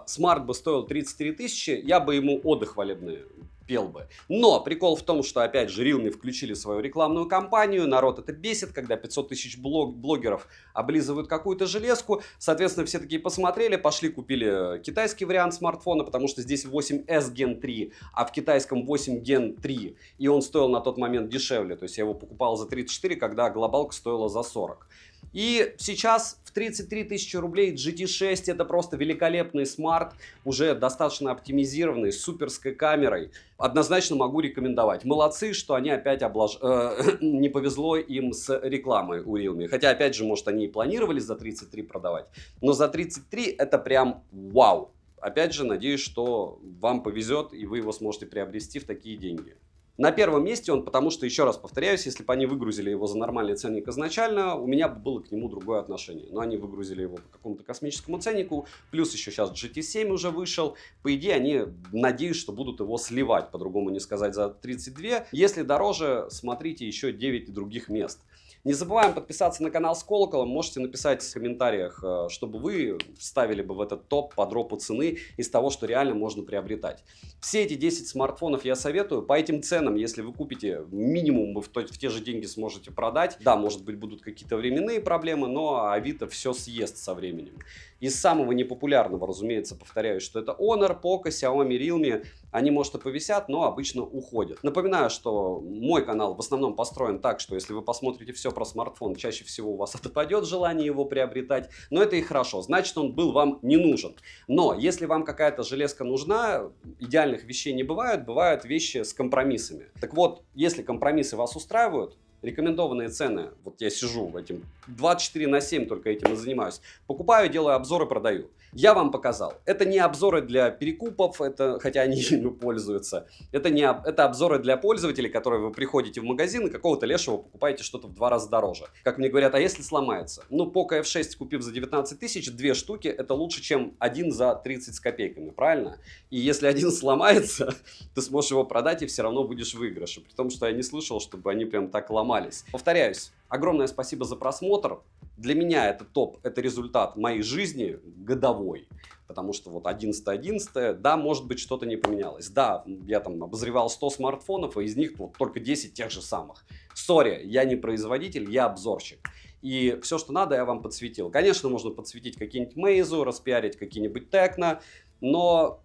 смарт бы стоил 33 тысячи, я бы ему оды хвалебные пел бы. Но прикол в том, что опять же Realme включили свою рекламную кампанию, народ это бесит, когда 500 тысяч блогеров облизывают какую-то железку, соответственно все такие посмотрели, пошли купили китайский вариант смартфона, потому что здесь 8S Gen 3, а в китайском 8 Gen 3, и он стоил на тот момент дешевле, то есть я его покупал за 34, когда глобалка стоила за 40. И сейчас в 33 тысячи рублей GT6 это просто великолепный смарт, уже достаточно оптимизированный, с суперской камерой. Однозначно могу рекомендовать. Молодцы, что они опять не повезло им с рекламой у Realme. Хотя, опять же, может, они и планировали за 33 продавать. Но за 33 это прям вау. Опять же, надеюсь, что вам повезет и вы его сможете приобрести в такие деньги. На первом месте он, потому что, еще раз повторяюсь, если бы они выгрузили его за нормальный ценник изначально, у меня бы было к нему другое отношение. Но они выгрузили его по какому-то космическому ценнику, плюс еще сейчас GT7 уже вышел. По идее, они, надеюсь, что будут его сливать, по-другому не сказать, за 32. Если дороже, смотрите еще 9 других мест. Не забываем подписаться на канал с колоколом, можете написать в комментариях, чтобы вы ставили бы в этот топ по дропу цены из того, что реально можно приобретать. Все эти 10 смартфонов я советую, по этим ценам, если вы купите минимум, вы в те же деньги сможете продать. Да, может быть будут какие-то временные проблемы, но Авито все съест со временем. Из самого непопулярного, разумеется, повторяюсь, что это Honor, Poco, Xiaomi, Realme. Они, может, и повисят, но обычно уходят. Напоминаю, что мой канал в основном построен так, что если вы посмотрите все про смартфон, чаще всего у вас отпадет желание его приобретать. Но это и хорошо, значит, он был вам не нужен. Но если вам какая-то железка нужна, идеальных вещей не бывает, бывают вещи с компромиссами. Так вот, если компромиссы вас устраивают, Рекомендованные цены, вот я сижу этим 24/7 только этим и занимаюсь. Покупаю, делаю обзоры, продаю. Я вам показал. Это не обзоры для перекупов, это, хотя они ими пользуются. Это обзоры для пользователей, которые вы приходите в магазин и какого-то лешего покупаете что-то в 2 раза дороже. Как мне говорят, а если сломается? Ну, Poco F6 купив за 19 тысяч, 2 штуки, это лучше, чем один за 30 с копейками, правильно? И если один сломается, ты сможешь его продать и все равно будешь в выигрыше. При том, что я не слышал, чтобы они прям так ломались. Повторяюсь, огромное спасибо за просмотр. Для меня это топ, это результат моей жизни годовой. Потому что вот 11.11, да, может быть, что-то не поменялось. Да, я там обозревал 100 смартфонов, и из них вот только 10 тех же самых. Сори, я не производитель, я обзорщик. И все, что надо, я вам подсветил. Конечно, можно подсветить какие-нибудь Meizu, распиарить какие-нибудь Tecno, но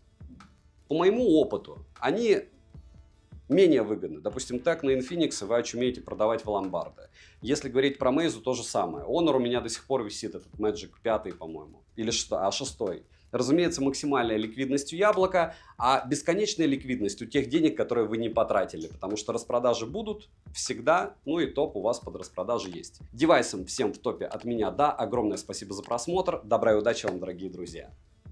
по моему опыту они менее выгодны. Допустим, Tecno и Infinix вы очумеете продавать в ломбарды. Если говорить про Meizu, то же самое. Honor у меня до сих пор висит, этот Magic 5, по-моему, или 6. Разумеется, максимальная ликвидность у Яблока, а бесконечная ликвидность у тех денег, которые вы не потратили, потому что распродажи будут всегда, ну и топ у вас под распродажи есть. Девайсам всем в топе от меня, да, огромное спасибо за просмотр, добра и удачи вам, дорогие друзья.